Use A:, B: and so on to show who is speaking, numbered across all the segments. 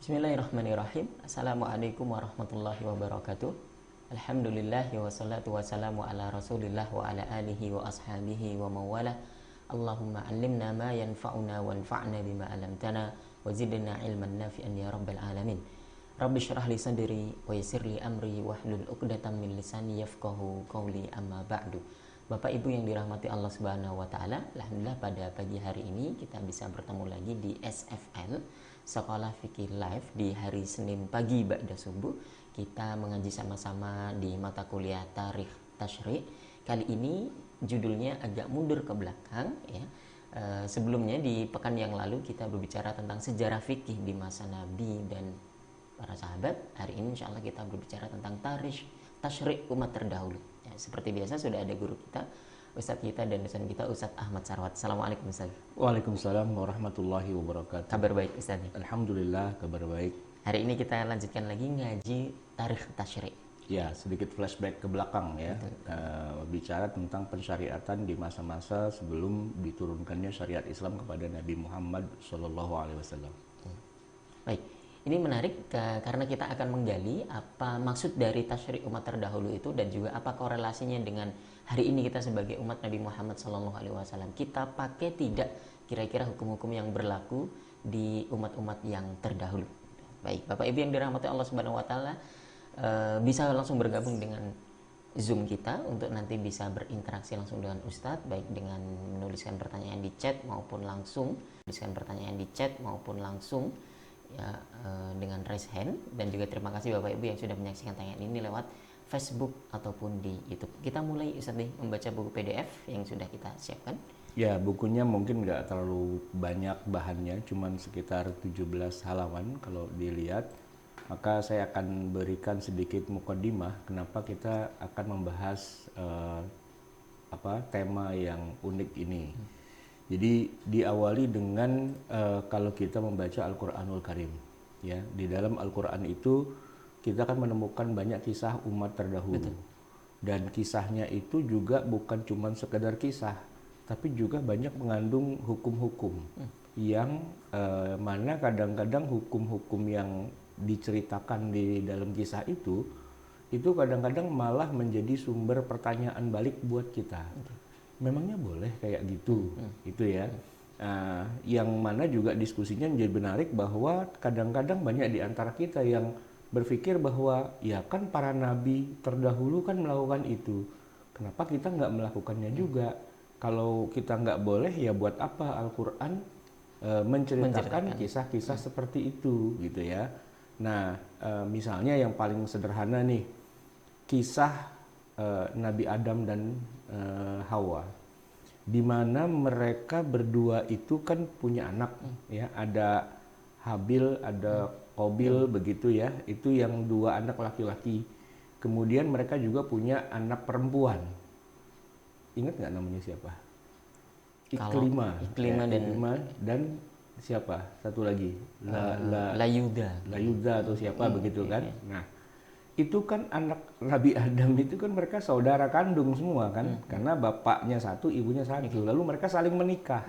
A: Bismillahirrahmanirrahim. Assalamualaikum warahmatullahi wabarakatuh. Alhamdulillah wassalatu wassalamu ala rasulillah wa ala alihi wa ashabihi wa mawala. Allahumma allimna ma yanfa'una wanfa'na bima alamtana wa zidna ilman nafi'an ya rabbal alamin. Rabbi syrah li sadri wa yassir li amri wahlul 'uqdatam min lisani yafqahu qawli amma ba'du. Bapak Ibu yang dirahmati Allah Subhanahu wa taala, alhamdulillah pada pagi hari ini kita bisa bertemu lagi di SFL Sekolah Fikih Live di hari Senin pagi ba'da subuh. Kita mengaji sama-sama di mata kuliah Tarikh Tasyri'. Kali ini judulnya agak mundur ke belakang ya. Sebelumnya di pekan yang lalu kita berbicara tentang sejarah fikih di masa Nabi dan para sahabat. Hari ini insya Allah kita berbicara tentang Tarikh Tasyri' umat terdahulu. Ya, seperti biasa sudah ada guru kita, Ustadz kita dan dosen kita Ustadz Ahmad Sarwat. Assalamualaikum Ustadz.
B: Waalaikumsalam warahmatullahi wabarakatuh.
A: Kabar baik Ustadz?
B: Alhamdulillah kabar baik.
A: Hari ini kita lanjutkan lagi ngaji Tarikh Tasyri'.
B: Ya, sedikit flashback ke belakang ya. Bicara tentang pensyariatan di masa-masa sebelum diturunkannya syariat Islam kepada Nabi Muhammad SAW.
A: Baik, ini menarik karena kita akan menggali apa maksud dari tasyri' umat terdahulu itu dan juga apa korelasinya dengan hari ini kita sebagai umat Nabi Muhammad SAW. Kita pakai tidak kira-kira hukum-hukum yang berlaku di umat-umat yang terdahulu. Baik, Bapak Ibu yang dirahmati Allah Subhanahu wa taala, bisa langsung bergabung dengan Zoom kita untuk nanti bisa berinteraksi langsung dengan Ustadz, baik dengan menuliskan pertanyaan di chat maupun langsung ya, dengan raise hand. Dan juga terima kasih Bapak Ibu yang sudah menyaksikan tayangan ini lewat Facebook ataupun di YouTube. Kita mulai Ustadz nih membaca buku PDF yang sudah kita siapkan.
B: Ya, bukunya mungkin nggak terlalu banyak bahannya, cuman sekitar 17 halaman kalau dilihat. Maka saya akan berikan sedikit mukaddimah kenapa kita akan membahas tema yang unik ini. Jadi diawali dengan kalau kita membaca Al-Qur'anul Karim, ya, di dalam Al-Qur'an itu kita akan menemukan banyak kisah umat terdahulu. Betul. Dan kisahnya itu juga bukan cuma sekedar kisah, tapi juga banyak mengandung hukum-hukum yang mana kadang-kadang hukum-hukum yang diceritakan di dalam kisah itu kadang-kadang malah menjadi sumber pertanyaan balik buat kita. Memangnya boleh kayak gitu, itu ya. Yang mana juga diskusinya menjadi menarik bahwa kadang-kadang banyak di antara kita yang berpikir bahwa ya kan para nabi terdahulu kan melakukan itu, kenapa kita nggak melakukannya juga? Kalau kita nggak boleh ya buat apa Al-Quran menceritakan kisah-kisah seperti itu gitu ya. Nah misalnya yang paling sederhana nih, kisah Nabi Adam dan Hawa, di mana mereka berdua itu kan punya anak ya, ada Habil, ada Qabil begitu ya, itu yang dua anak laki-laki. Kemudian mereka juga punya anak perempuan. Ingat nggak namanya siapa? Iklima dan siapa? Satu lagi Layuda atau siapa begitu kan? Nah, itu kan anak Nabi Adam itu kan mereka saudara kandung semua kan, karena bapaknya satu, ibunya satu. Lalu mereka saling menikah,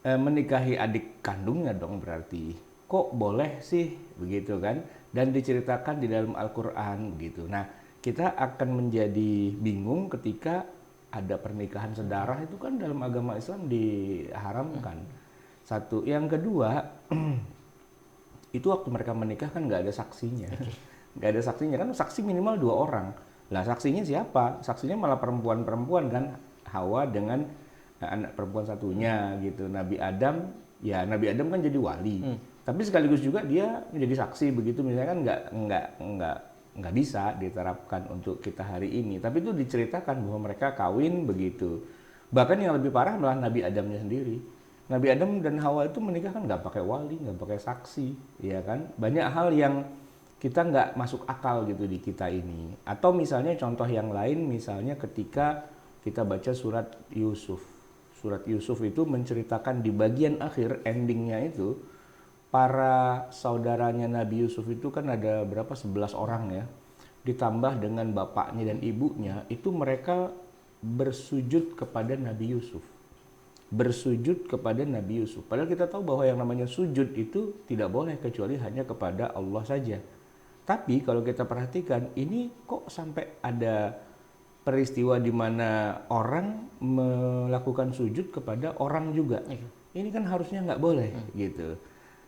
B: menikahi adik kandungnya dong berarti. Kok boleh sih begitu kan? Dan diceritakan di dalam Al-Quran begitu. Nah, kita akan menjadi bingung ketika ada pernikahan sedarah, itu kan dalam agama Islam diharamkan. Satu, yang kedua, itu waktu mereka menikah kan nggak ada saksinya, nggak ada saksinya kan, saksi minimal 2 orang. Lah saksinya siapa? Saksinya malah perempuan-perempuan kan, Hawa dengan anak perempuan satunya gitu. Nabi Adam kan jadi wali, tapi sekaligus juga dia menjadi saksi begitu. Misalnya kan nggak bisa diterapkan untuk kita hari ini, tapi itu diceritakan bahwa mereka kawin begitu. Bahkan yang lebih parah malah Nabi Adamnya sendiri. Nabi Adam dan Hawa itu menikah kan nggak pakai wali, nggak pakai saksi, ya kan? Banyak hal yang kita nggak masuk akal gitu di kita ini. Atau misalnya contoh yang lain, misalnya ketika kita baca surat Yusuf. Surat Yusuf itu menceritakan di bagian akhir, endingnya itu, para saudaranya Nabi Yusuf itu kan ada berapa? 11 orang ya. Ditambah dengan bapaknya dan ibunya, itu mereka bersujud kepada Nabi Yusuf. bersujud kepada Nabi Yusuf. Padahal kita tahu bahwa yang namanya sujud itu tidak boleh kecuali hanya kepada Allah saja. Tapi kalau kita perhatikan, ini kok sampai ada peristiwa di mana orang melakukan sujud kepada orang juga. Ini kan harusnya nggak boleh gitu.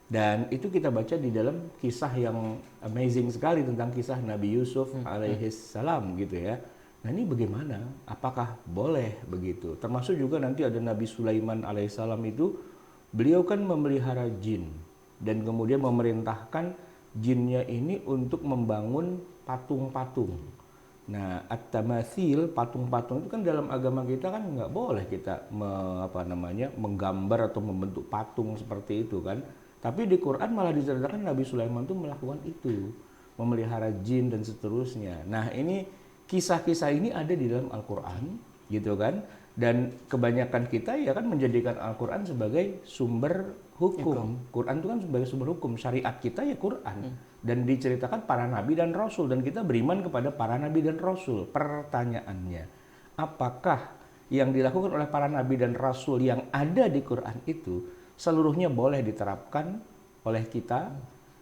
B: Dan itu kita baca di dalam kisah yang amazing sekali tentang kisah Nabi Yusuf alaihissalam gitu ya. Nah ini bagaimana? Apakah boleh begitu? Termasuk juga nanti ada Nabi Sulaiman alaihissalam itu, beliau kan memelihara jin dan kemudian memerintahkan jinnya ini untuk membangun patung-patung. Nah, at-tamathil, patung-patung itu kan dalam agama kita kan nggak boleh kita menggambar atau membentuk patung seperti itu kan. Tapi di Quran malah diceritakan Nabi Sulaiman itu melakukan itu, memelihara jin dan seterusnya. Nah, ini kisah-kisah ini ada di dalam Al-Quran, gitu kan? Dan kebanyakan kita ya kan menjadikan Al-Quran sebagai sumber hukum. Quran itu kan sebagai sumber hukum. Syariat kita ya Quran. Dan diceritakan para nabi dan rasul. Dan kita beriman kepada para nabi dan rasul. Pertanyaannya, apakah yang dilakukan oleh para nabi dan rasul yang ada di Quran itu seluruhnya boleh diterapkan oleh kita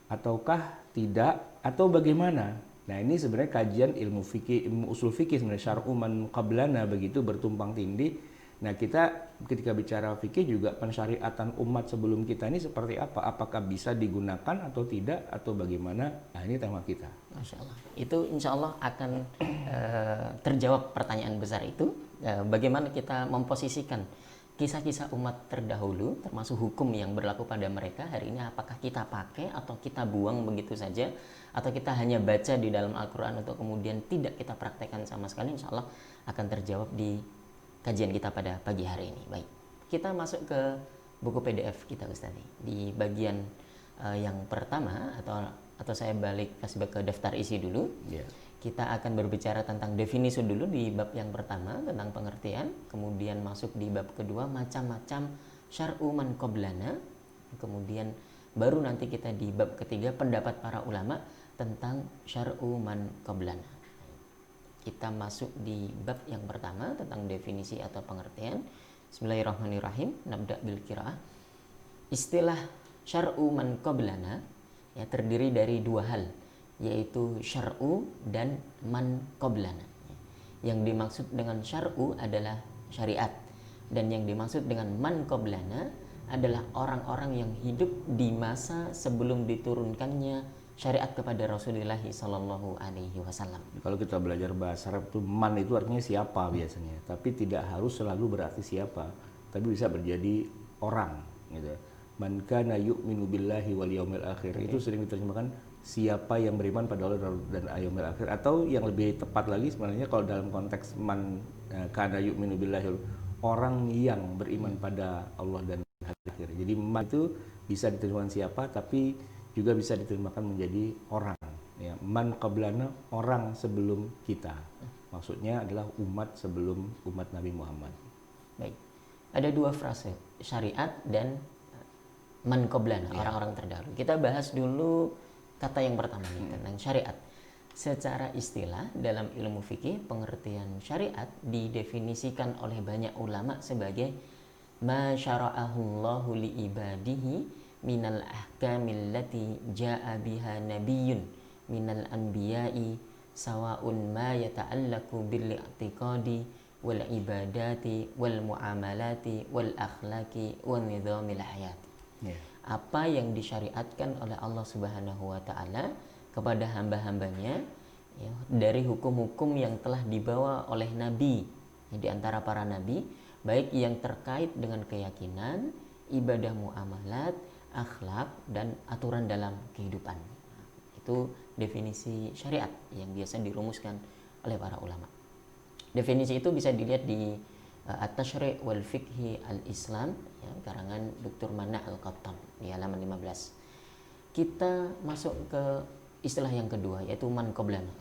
B: ataukah tidak, atau bagaimana? Nah ini sebenarnya kajian ilmu fikih, ilmu usul fikih sebenarnya, syar'u man qablana begitu bertumpang tindih. Nah kita ketika bicara fikih juga pensyariatan umat sebelum kita ini seperti apa? Apakah bisa digunakan atau tidak atau bagaimana? Nah ini tema kita.
A: Masya Allah. Itu insya Allah akan terjawab pertanyaan besar itu. Bagaimana kita memposisikan kisah-kisah umat terdahulu termasuk hukum yang berlaku pada mereka hari ini, apakah kita pakai atau kita buang begitu saja, atau kita hanya baca di dalam Al-Quran atau kemudian tidak kita praktekkan sama sekali. Insya Allah akan terjawab di kajian kita pada pagi hari ini. Baik, kita masuk ke buku PDF kita Ustaz. Di bagian yang pertama atau saya kasih ke daftar isi dulu. Kita akan berbicara tentang definisi dulu di bab yang pertama tentang pengertian, kemudian masuk di bab kedua macam-macam syar'u man qablana, kemudian baru nanti kita di bab ketiga pendapat para ulama tentang syar'u man qablana. Kita masuk di bab yang pertama tentang definisi atau pengertian. Bismillahirrahmanirrahim. Nabda bil qiraah. Istilah syar'u man qablana ya terdiri dari dua hal, yaitu syar'u dan man qablana. Yang dimaksud dengan syar'u adalah syariat, dan yang dimaksud dengan man qablana adalah orang-orang yang hidup di masa sebelum diturunkannya syariat kepada Rasulullah sallallahu alaihi wasallam.
B: Kalau kita belajar bahasa Arab itu man itu artinya siapa biasanya, tapi tidak harus selalu berarti siapa, tapi bisa berjadi orang gitu. Man kana yu'minu billahi wal yaumil akhir. Itu sering diterjemahkan siapa yang beriman pada Allah dan yaumil akhir, atau yang lebih tepat lagi sebenarnya kalau dalam konteks man kana yu'minu billahi, orang yang beriman pada Allah dan hari akhir. Jadi man itu bisa diterjemahkan siapa, tapi juga bisa diterjemahkan menjadi orang ya. Man qablana, orang sebelum kita, maksudnya adalah umat sebelum umat Nabi Muhammad.
A: Baik, ada dua frase, syariat dan man qablana, orang-orang terdahulu. Kita bahas dulu kata yang pertama nih, tentang syariat. Secara istilah dalam ilmu fikih, pengertian syariat didefinisikan oleh banyak ulama sebagai ma syara'ahu Allahu li ibadihi minal ahkamil lati ja'a biha nabiyyun minal anbiya'i sawa'un ma yata'allaku bil i'tiqadi wal ibadati wal muamalati wal akhlaqi wal nizamil hayat. Apa yang disyariatkan oleh Allah Subhanahu wa taala kepada hamba-hambanya ya, dari hukum-hukum yang telah dibawa oleh nabi ya, di antara para nabi, baik yang terkait dengan keyakinan, ibadah muamalat, akhlak, dan aturan dalam kehidupan. Itu definisi syariat yang biasa dirumuskan oleh para ulama. Definisi itu bisa dilihat di At-Tashri' wal Fiqhi al-Islam ya, karangan Dr. Mana Al-Qattan di halaman 15. Kita masuk ke istilah yang kedua, yaitu man qablana.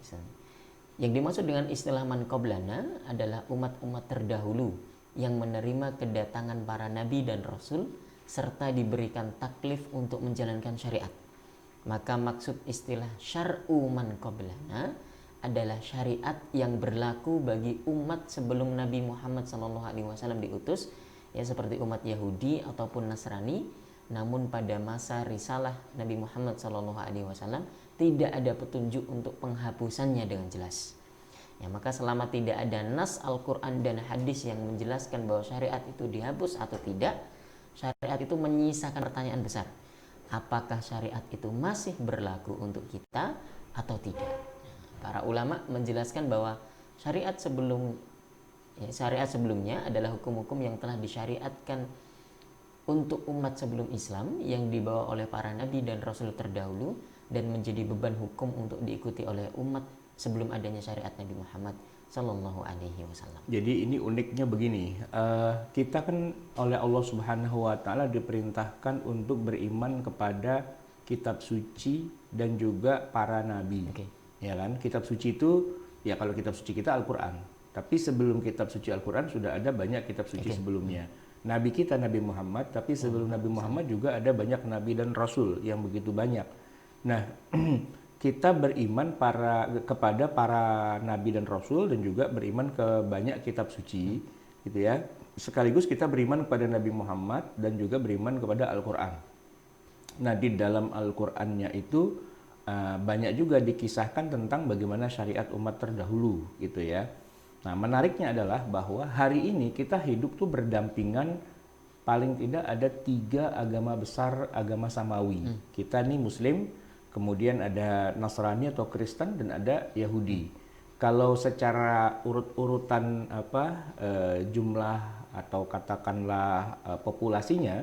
A: Yang dimaksud dengan istilah man qablana adalah umat-umat terdahulu yang menerima kedatangan para nabi dan rasul serta diberikan taklif untuk menjalankan syariat. Maka maksud istilah syar'u man qablana adalah syariat yang berlaku bagi umat sebelum Nabi Muhammad SAW diutus, ya seperti umat Yahudi ataupun Nasrani. Namun pada masa risalah Nabi Muhammad SAW tidak ada petunjuk untuk penghapusannya dengan jelas. Ya, maka selama tidak ada nas Al-Quran dan hadis yang menjelaskan bahwa syariat itu dihapus atau tidak, syariat itu menyisakan pertanyaan besar. Apakah syariat itu masih berlaku untuk kita atau tidak? Para ulama menjelaskan bahwa syariat sebelumnya adalah hukum-hukum yang telah disyariatkan untuk umat sebelum Islam yang dibawa oleh para nabi dan rasul terdahulu dan menjadi beban hukum untuk diikuti oleh umat sebelum adanya syariat Nabi Muhammad Sallallahu Alaihi Wasallam.
B: Jadi ini uniknya begini, kita kan oleh Allah Subhanahu Wa Taala diperintahkan untuk beriman kepada kitab suci dan juga para nabi, ya kan? Kitab suci itu ya kalau kitab suci kita Al-Quran, tapi sebelum kitab suci Al-Quran sudah ada banyak kitab suci sebelumnya. Nabi kita Nabi Muhammad, tapi sebelum Nabi Muhammad juga ada banyak nabi dan rasul yang begitu banyak. Nah, kita beriman kepada para nabi dan rasul dan juga beriman ke banyak kitab suci, gitu ya. Sekaligus kita beriman kepada Nabi Muhammad dan juga beriman kepada Al-Quran. Nah, di dalam Al-Qurannya itu banyak juga dikisahkan tentang bagaimana syariat umat terdahulu, gitu ya. Nah, menariknya adalah bahwa hari ini kita hidup tuh berdampingan, paling tidak ada 3 agama besar, agama samawi. Kita nih Muslim, kemudian ada Nasrani atau Kristen, dan ada Yahudi. Kalau secara urut-urutan jumlah atau katakanlah populasinya,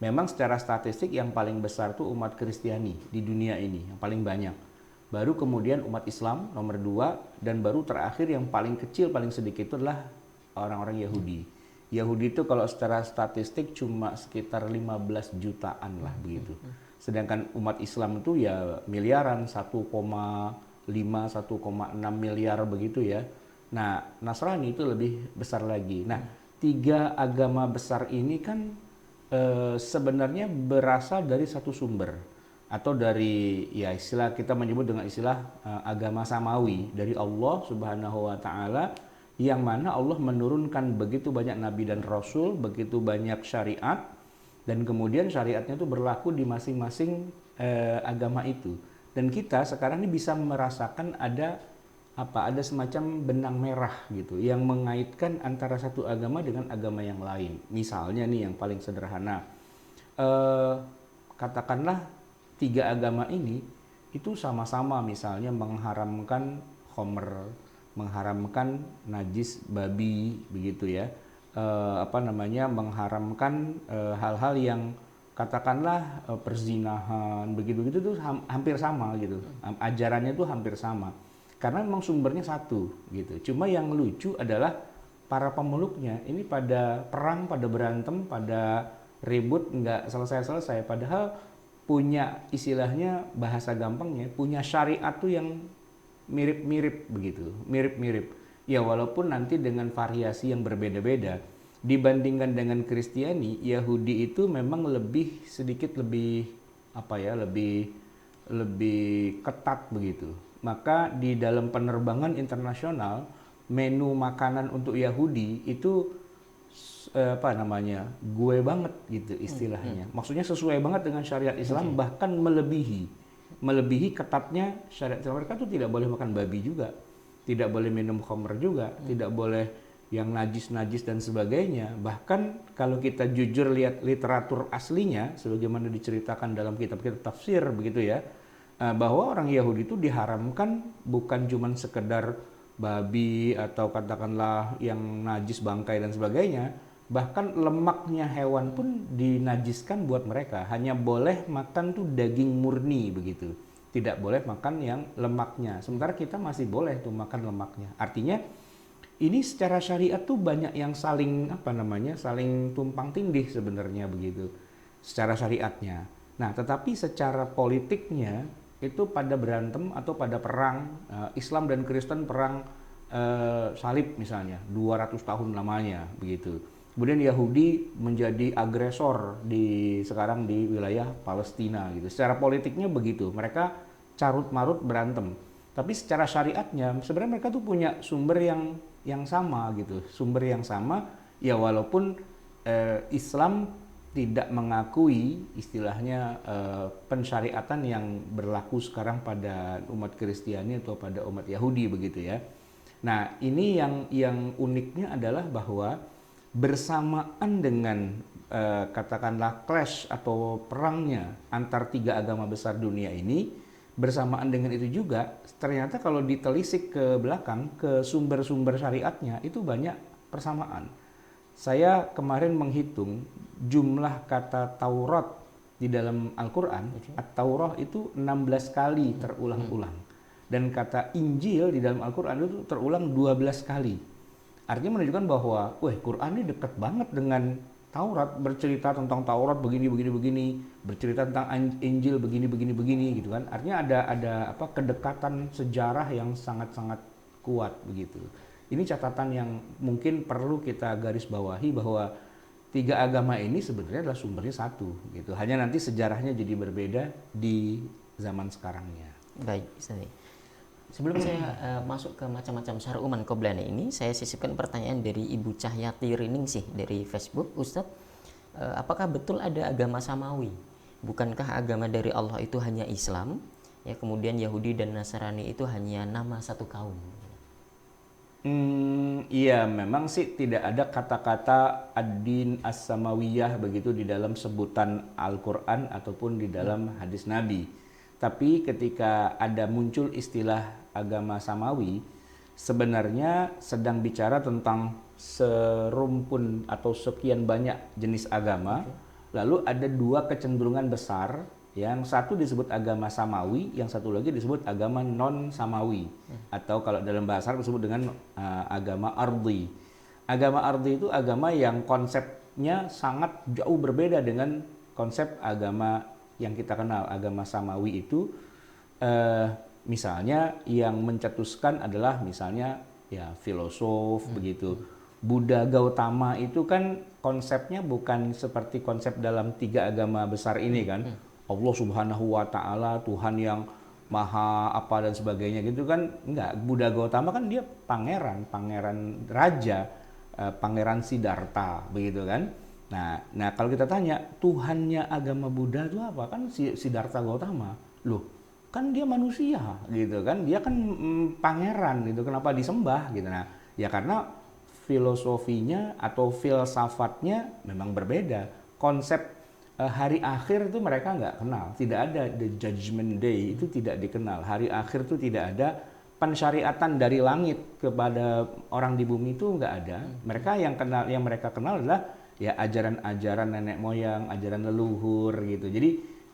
B: memang secara statistik yang paling besar tuh umat Kristiani di dunia ini, yang paling banyak. Baru kemudian umat Islam nomor 2, dan baru terakhir yang paling kecil, paling sedikit itu adalah orang-orang Yahudi. Yahudi itu kalau secara statistik cuma sekitar 15 jutaan lah begitu. Sedangkan umat Islam itu ya miliaran, 1,5, 1,6 miliar begitu ya. Nah, Nasrani itu lebih besar lagi. Nah, 3 agama besar ini kan sebenarnya berasal dari satu sumber. Atau dari ya istilah kita menyebut dengan istilah agama samawi dari Allah Subhanahu Wa Taala, yang mana Allah menurunkan begitu banyak nabi dan rasul, begitu banyak syariat, dan kemudian syariatnya itu berlaku di masing-masing agama itu. Dan kita sekarang ini bisa merasakan ada semacam benang merah gitu yang mengaitkan antara satu agama dengan agama yang lain. Misalnya nih yang paling sederhana, katakanlah 3 agama ini itu sama-sama misalnya mengharamkan khamr, mengharamkan najis babi begitu ya, mengharamkan hal-hal yang katakanlah perzinahan begitu-begitu tuh hampir sama gitu, ajarannya tuh hampir sama karena memang sumbernya satu gitu. Cuma yang lucu adalah para pemeluknya ini pada perang, pada berantem, pada ribut nggak selesai-selesai, padahal punya istilahnya bahasa gampangnya punya syariat tuh yang mirip-mirip begitu, mirip-mirip. Ya walaupun nanti dengan variasi yang berbeda-beda. Dibandingkan dengan Kristiani, Yahudi itu memang sedikit lebih ketat begitu. Maka di dalam penerbangan internasional, menu makanan untuk Yahudi itu gue banget gitu istilahnya. Maksudnya sesuai banget dengan syariat Islam, bahkan melebihi ketatnya syariat Islam. Mereka tuh tidak boleh makan babi juga, tidak boleh minum khamr juga, tidak boleh yang najis-najis dan sebagainya. Bahkan kalau kita jujur lihat literatur aslinya sebagaimana diceritakan dalam kitab-kitab tafsir begitu ya, bahwa orang Yahudi itu diharamkan bukan cuma sekedar babi atau katakanlah yang najis bangkai dan sebagainya, bahkan lemaknya hewan pun dinajiskan buat mereka. Hanya boleh makan tuh daging murni begitu, tidak boleh makan yang lemaknya. Sementara kita masih boleh tuh makan lemaknya. Artinya ini secara syariat tuh banyak yang saling saling tumpang tindih sebenarnya begitu secara syariatnya. Nah, tetapi secara politiknya itu pada berantem atau pada perang, Islam dan Kristen perang salib misalnya 200 tahun lamanya begitu. Kemudian Yahudi menjadi agresor sekarang di wilayah Palestina gitu. Secara politiknya begitu, mereka carut-marut berantem. Tapi secara syariatnya sebenarnya mereka tuh punya sumber yang sama gitu, sumber yang sama. Ya walaupun Islam tidak mengakui istilahnya pensyariatan yang berlaku sekarang pada umat Kristiani atau pada umat Yahudi begitu ya. Nah, ini yang uniknya adalah bahwa bersamaan dengan katakanlah clash atau perangnya antar tiga agama besar dunia ini, bersamaan dengan itu juga ternyata kalau ditelisik ke belakang ke sumber-sumber syariatnya itu banyak persamaan. Saya kemarin menghitung jumlah kata Taurat di dalam Al-Quran, At-Taurah itu 16 kali terulang-ulang. Dan kata Injil di dalam Al-Quran itu terulang 12 kali. Artinya menunjukkan bahwa, Quran ini dekat banget dengan Taurat, bercerita tentang Taurat begini, bercerita tentang Injil begini gitu kan. Artinya ada kedekatan sejarah yang sangat-sangat kuat begitu. Ini catatan yang mungkin perlu kita garis bawahi bahwa tiga agama ini sebenarnya adalah sumbernya satu gitu. Hanya nanti sejarahnya jadi berbeda di zaman sekarangnya.
A: Baik, Ustaz. Sebelum saya masuk ke macam-macam syar'uman qoblana ini, saya sisipkan pertanyaan dari Ibu Cahyati Riningsih dari Facebook. Ustaz, apakah betul ada agama samawi? Bukankah agama dari Allah itu hanya Islam? Ya, kemudian Yahudi dan Nasrani itu hanya nama satu kaum.
B: Iya, memang sih tidak ada kata-kata ad-din as-samawiyah begitu di dalam sebutan Al-Quran ataupun di dalam hadis Nabi. Tapi ketika ada muncul istilah agama samawi, sebenarnya sedang bicara tentang serumpun atau sekian banyak jenis agama. Lalu ada dua kecenderungan besar. Yang satu disebut agama samawi, yang satu lagi disebut agama non-samawi. Atau kalau dalam bahasa Arab disebut dengan agama ardi. Agama ardi itu agama yang konsepnya sangat jauh berbeda dengan konsep agama yang kita kenal. Agama samawi itu misalnya yang mencetuskan adalah misalnya ya filosof begitu. Buddha Gautama itu kan konsepnya bukan seperti konsep dalam tiga agama besar ini kan. Allah Subhanahu wa Ta'ala, Tuhan yang maha apa dan sebagainya gitu kan. Enggak, Buddha Gautama kan dia pangeran raja, pangeran Siddhartha begitu kan. Nah kalau kita tanya Tuhannya agama Buddha itu apa? Kan Siddhartha Gautama. Loh, kan dia manusia gitu kan. Dia kan pangeran gitu. Kenapa disembah gitu. Nah, ya karena filosofinya atau filsafatnya memang berbeda. Konsep hari akhir itu mereka nggak kenal, tidak ada the judgment day itu tidak dikenal. Hari akhir itu tidak ada, pensyariatan dari langit kepada orang di bumi itu nggak ada. Mereka yang mereka kenal adalah ya ajaran-ajaran nenek moyang, ajaran leluhur gitu. Jadi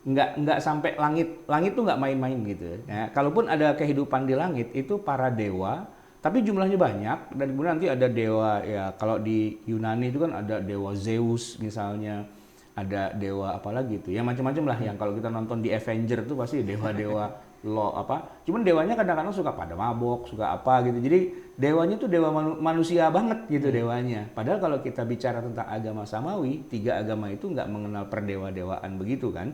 B: nggak sampai langit tuh nggak main-main gitu. Ya, kalaupun ada kehidupan di langit itu para dewa, tapi jumlahnya banyak dan kemudian nanti ada dewa ya kalau di Yunani itu kan ada dewa Zeus misalnya. Ada dewa apalagi itu ya macam-macam lah yang kalau kita nonton di Avenger tuh pasti dewa-dewa cuman dewanya kadang-kadang suka pada mabok suka apa gitu, jadi dewanya tuh dewa manusia banget gitu dewanya. Padahal kalau kita bicara tentang agama samawi, tiga agama itu nggak mengenal perdewa-dewaan begitu kan.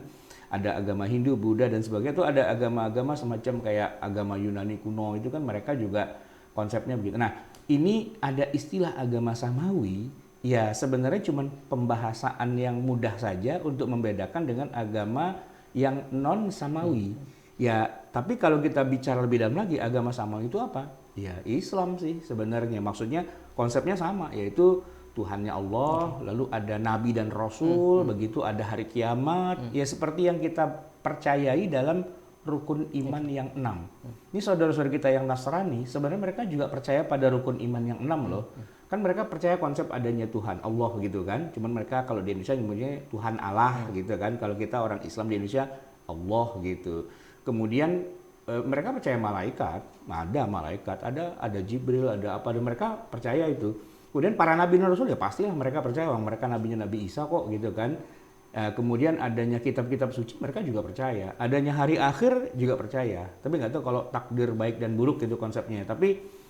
B: Ada agama Hindu, Buddha dan sebagainya, tuh ada agama-agama semacam kayak agama Yunani kuno itu kan mereka juga konsepnya begitu. Nah ini ada istilah agama samawi. Ya sebenarnya cuma pembahasan yang mudah saja untuk membedakan dengan agama yang non samawi. Ya tapi kalau kita bicara lebih dalam lagi agama samawi itu apa? Ya Islam sih sebenarnya. Maksudnya konsepnya sama, yaitu Tuhannya Allah, lalu ada Nabi dan Rasul, begitu ada hari kiamat. Ya seperti yang kita percayai dalam rukun iman yang 6. Ini saudara-saudara kita yang Nasrani, sebenarnya mereka juga percaya pada rukun iman yang 6 loh. Kan mereka percaya konsep adanya Tuhan Allah gitu kan. Cuman mereka kalau di Indonesia nyebutnya Tuhan Allah gitu kan. Kalau kita orang Islam di Indonesia Allah gitu. Kemudian mereka percaya malaikat, ada Jibril, ada apa, dan mereka percaya itu. Kemudian para nabi dan rasul ya pastilah mereka percaya, mereka nabinya Nabi Isa kok gitu kan. Kemudian adanya kitab-kitab suci mereka juga percaya, adanya hari akhir juga percaya. Tapi nggak tahu kalau takdir baik dan buruk itu konsepnya. Tapi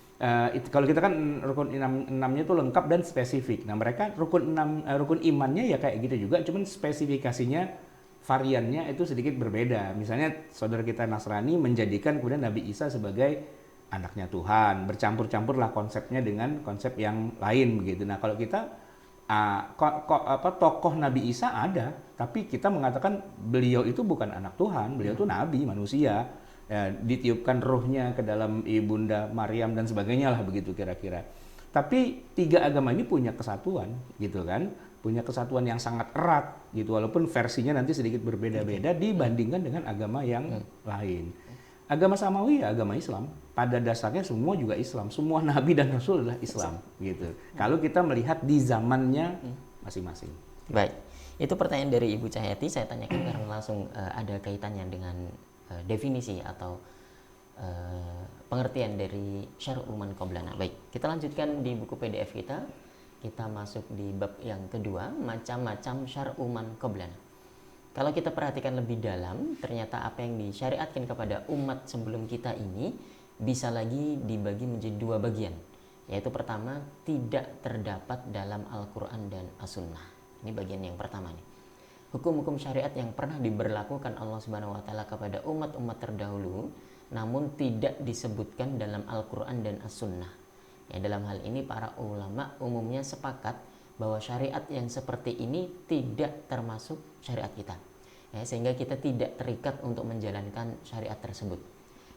B: kalau kita kan rukun 6-nya itu lengkap dan spesifik. Nah mereka rukun imannya ya kayak gitu juga, cuman spesifikasinya variannya itu sedikit berbeda. Misalnya saudara kita Nasrani menjadikan kemudian Nabi Isa sebagai anaknya Tuhan, bercampur-campur lah konsepnya dengan konsep yang lain begitu. Nah kalau kita tokoh Nabi Isa ada, tapi kita mengatakan beliau itu bukan anak Tuhan, beliau itu nabi, manusia. Ya, ditiupkan ruhnya ke dalam ibunda Maryam dan sebagainya lah, begitu kira-kira. Tapi tiga agama ini punya kesatuan, gitu kan? Punya kesatuan yang sangat erat, gitu. Walaupun versinya nanti sedikit berbeda-beda dibandingkan dengan agama yang lain. Agama Samawi ya agama Islam. Pada dasarnya semua juga Islam. Semua nabi dan rasul adalah Islam, gitu. Kalau kita melihat di zamannya masing-masing.
A: Baik, itu pertanyaan dari Ibu Cahyati. Saya tanyakan karena langsung ada kaitannya dengan definisi atau pengertian dari syar'u man qablana. Baik, kita lanjutkan di buku PDF kita. Kita masuk di bab yang kedua, macam-macam syar'u man qablana. Kalau kita perhatikan lebih dalam, ternyata apa yang disyariatkan kepada umat sebelum kita ini bisa lagi dibagi menjadi dua bagian. Yaitu pertama, tidak terdapat dalam Al-Quran dan As-Sunnah. Ini bagian yang pertama nih. Hukum-hukum syariat yang pernah diberlakukan Allah Subhanahu wa taala kepada umat-umat terdahulu namun tidak disebutkan dalam Al-Quran dan As-Sunnah. Ya, dalam hal ini para ulama umumnya sepakat bahwa syariat yang seperti ini tidak termasuk syariat kita. Ya, sehingga kita tidak terikat untuk menjalankan syariat tersebut.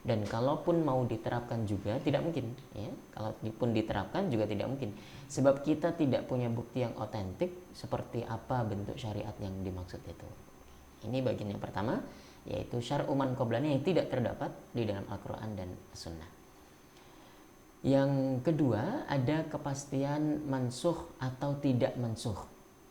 A: Dan kalaupun mau diterapkan juga tidak mungkin, ya. Kalaupun diterapkan juga tidak mungkin, sebab kita tidak punya bukti yang otentik seperti apa bentuk syariat yang dimaksud itu. Ini bagian yang pertama, yaitu syar'u man qablana yang tidak terdapat di dalam Al-Quran dan As-Sunnah. Yang kedua, ada kepastian mansuh atau tidak mansuh.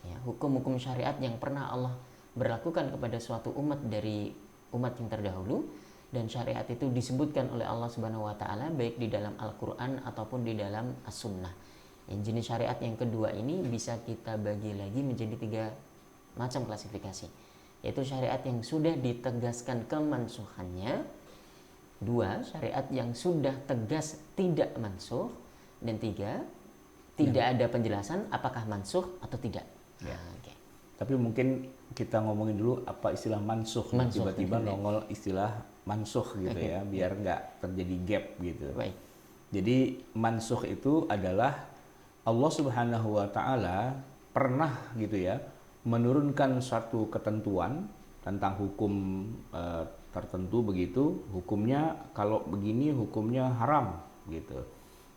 A: Ya, hukum-hukum syariat yang pernah Allah berlakukan kepada suatu umat dari umat yang terdahulu, dan syariat itu disebutkan oleh Allah Subhanahu wa taala baik di dalam Al-Qur'an ataupun di dalam As-Sunnah. Yang jenis syariat yang kedua ini bisa kita bagi lagi menjadi 3 macam klasifikasi. Yaitu syariat yang sudah ditegaskan kemansuhannya, 2 syariat yang sudah tegas tidak mansuh, dan 3 tidak ada penjelasan apakah mansuh atau tidak.
B: Ya. Okay. Tapi mungkin kita ngomongin dulu apa istilah mansuh. Tiba-tiba nongol istilah mansuh gitu ya, biar nggak terjadi gap gitu.
A: Baik.
B: Jadi mansuh itu adalah Allah Subhanahu wa taala pernah gitu ya menurunkan suatu ketentuan tentang hukum tertentu begitu, hukumnya kalau begini hukumnya haram gitu.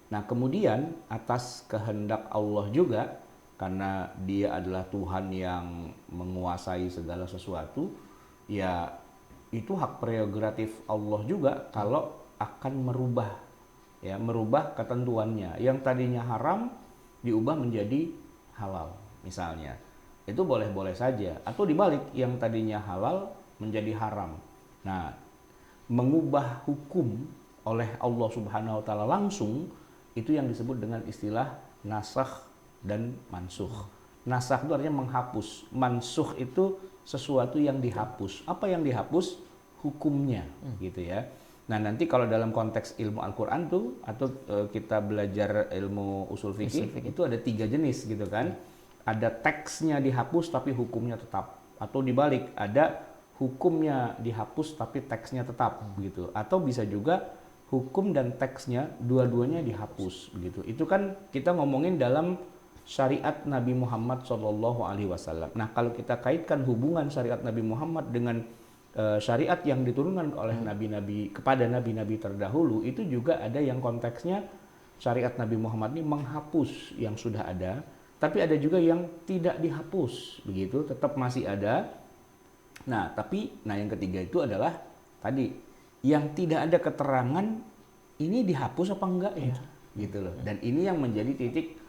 B: Nah, kemudian atas kehendak Allah juga, karena Dia adalah Tuhan yang menguasai segala sesuatu, ya itu hak prerogatif Allah juga kalau akan merubah ketentuannya yang tadinya haram diubah menjadi halal misalnya. Itu boleh-boleh saja, atau dibalik, yang tadinya halal menjadi haram. Nah, mengubah hukum oleh Allah Subhanahu wa taala langsung itu yang disebut dengan istilah nasakh dan mansuh. Nasakh itu artinya menghapus, mansuh itu sesuatu yang dihapus. Apa yang dihapus? Hukumnya, gitu ya. Nah, nanti kalau dalam konteks ilmu Al-Quran tuh, atau kita belajar ilmu usul fikih, itu ada 3 jenis gitu kan. Ada teksnya dihapus tapi hukumnya tetap. Atau dibalik, ada hukumnya dihapus tapi teksnya tetap gitu. Atau bisa juga hukum dan teksnya dua-duanya dihapus begitu. Itu kan kita ngomongin dalam syariat Nabi Muhammad SAW. Nah, kalau kita kaitkan hubungan syariat Nabi Muhammad dengan syariat yang diturunkan oleh nabi-nabi kepada nabi-nabi terdahulu, itu juga ada yang konteksnya syariat Nabi Muhammad ini menghapus yang sudah ada, tapi ada juga yang tidak dihapus begitu, tetap masih ada. Nah, yang ketiga itu adalah tadi yang tidak ada keterangan ini dihapus apa enggak ya, gitu loh. Dan ini yang menjadi titik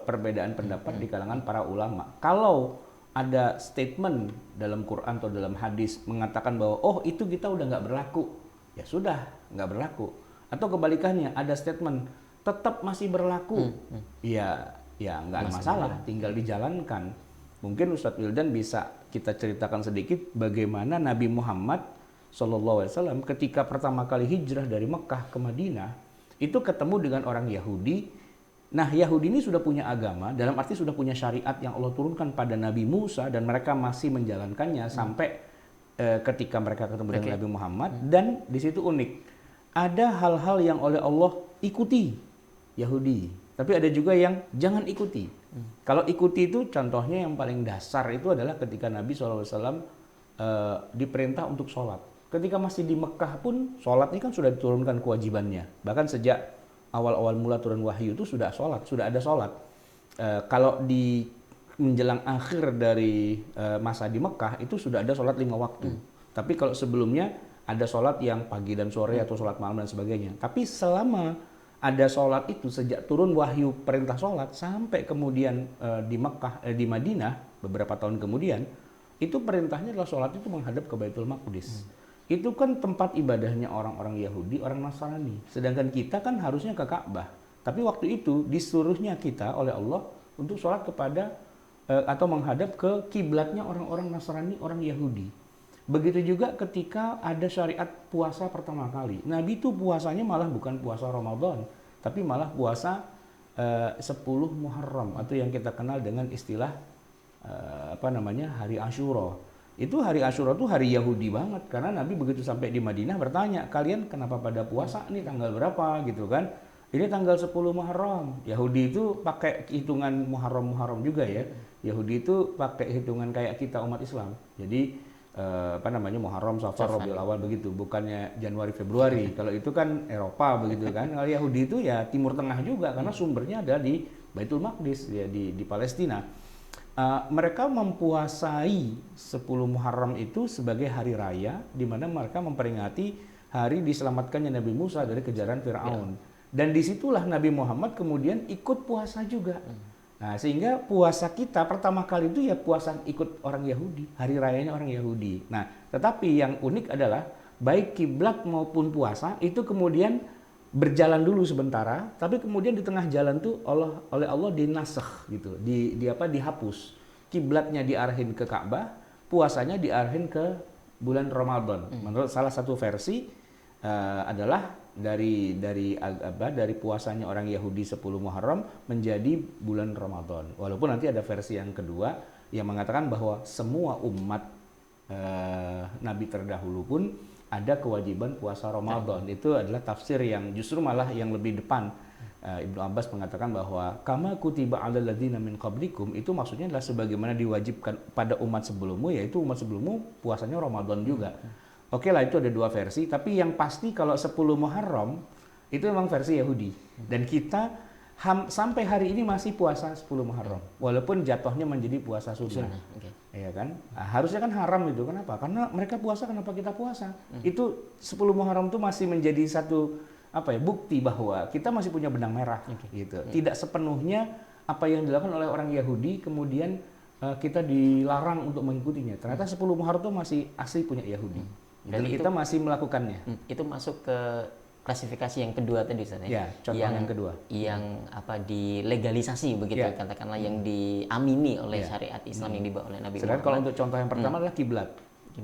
B: perbedaan pendapat di kalangan para ulama. Kalau ada statement dalam Quran atau dalam hadis mengatakan bahwa oh itu kita udah nggak berlaku, ya sudah nggak berlaku. Atau kebalikannya, ada statement tetap masih berlaku, ya nggak ada masalah, tinggal dijalankan. Mungkin Ustadz Wildan bisa kita ceritakan sedikit bagaimana Nabi Muhammad SAW ketika pertama kali hijrah dari Mekah ke Madinah itu ketemu dengan orang Yahudi. Nah, Yahudi ini sudah punya agama, dalam arti sudah punya syariat yang Allah turunkan pada Nabi Musa, dan mereka masih menjalankannya sampai ketika mereka ketemu dengan Nabi Muhammad. Dan di situ unik, ada hal-hal yang oleh Allah ikuti Yahudi, Tapi ada juga yang jangan ikuti. Kalau ikuti itu contohnya yang paling dasar itu adalah ketika Nabi SAW diperintah untuk sholat. Ketika masih di Mekah pun sholat ini kan sudah diturunkan kewajibannya. Bahkan sejak awal-awal mula turun wahyu itu sudah sholat, sudah ada sholat. Kalau di menjelang akhir dari masa di Mekah itu sudah ada sholat 5 waktu. Tapi kalau sebelumnya ada sholat yang pagi dan sore atau sholat malam dan sebagainya. Tapi selama ada sholat itu sejak turun wahyu perintah sholat sampai kemudian di Mekah, di Madinah beberapa tahun kemudian itu perintahnya adalah sholat itu menghadap ke Baitul Maqdis. Itu kan tempat ibadahnya orang-orang Yahudi, orang Nasrani. Sedangkan kita kan harusnya ke Ka'bah. Tapi waktu itu disuruhnya kita oleh Allah untuk sholat kepada atau menghadap ke kiblatnya orang-orang Nasrani, orang Yahudi. Begitu juga ketika ada syariat puasa pertama kali. Nabi itu puasanya malah bukan puasa Ramadan, tapi malah puasa 10 Muharram atau yang kita kenal dengan istilah hari Asyura. Itu hari Asyura itu hari Yahudi banget karena Nabi begitu sampai di Madinah bertanya, "Kalian kenapa pada puasa nih tanggal berapa?" gitu kan. Ini tanggal 10 Muharram. Yahudi itu pakai hitungan Muharram juga ya. Yahudi itu pakai hitungan kayak kita umat Islam. Jadi Muharram, Safar, Rabiul Awal begitu, bukannya Januari Februari. Kalau itu kan Eropa begitu kan. Kalau Yahudi itu ya Timur Tengah juga karena sumbernya ada di Baitul Maqdis ya di Palestina. Mereka mempuasai 10 Muharram itu sebagai hari raya di mana mereka memperingati hari diselamatkannya Nabi Musa dari kejaran Firaun. Dan disitulah Nabi Muhammad kemudian ikut puasa juga. Nah, sehingga puasa kita pertama kali itu ya puasa ikut orang Yahudi, hari rayanya orang Yahudi. Nah, tetapi yang unik adalah baik kiblat maupun puasa itu kemudian berjalan dulu sementara, tapi kemudian di tengah jalan tuh oleh Allah dinasakh gitu, dihapus. Kiblatnya diarahin ke Ka'bah, puasanya diarahin ke bulan Ramadan. Menurut salah satu versi adalah dari puasanya orang Yahudi 10 Muharram menjadi bulan Ramadan. Walaupun nanti ada versi yang kedua yang mengatakan bahwa semua umat Nabi terdahulu pun ada kewajiban puasa Ramadan. Itu adalah tafsir yang justru malah yang lebih depan. Ibnu Abbas mengatakan bahwa kama kutiba 'alal ladzina min qablikum itu maksudnya adalah sebagaimana diwajibkan pada umat sebelummu, yaitu umat sebelummu puasanya Ramadan juga. Oke lah, itu ada dua versi, tapi yang pasti kalau 10 Muharram itu memang versi Yahudi. Dan kita sampai hari ini masih puasa 10 Muharram, walaupun jatuhnya menjadi puasa sunnah. Ya kan? Nah, harusnya kan haram itu. Kenapa? Karena mereka puasa, kenapa kita puasa? Itu 10 Muharram itu masih menjadi satu bukti bahwa kita masih punya benang merah gitu. Tidak sepenuhnya apa yang dilakukan oleh orang Yahudi kemudian kita dilarang untuk mengikutinya. Ternyata 10 Muharram itu masih asli punya Yahudi. Dan kita masih melakukannya.
A: Itu masuk ke klasifikasi yang kedua tadi, Ustaz,
B: ya? Contoh yang kedua.
A: Yang dilegalisasi begitu, katakanlah yang diamini oleh syariat Islam yang dibawa oleh Nabi Muhammad.
B: Sedangkan kalau untuk contoh yang pertama adalah kiblat.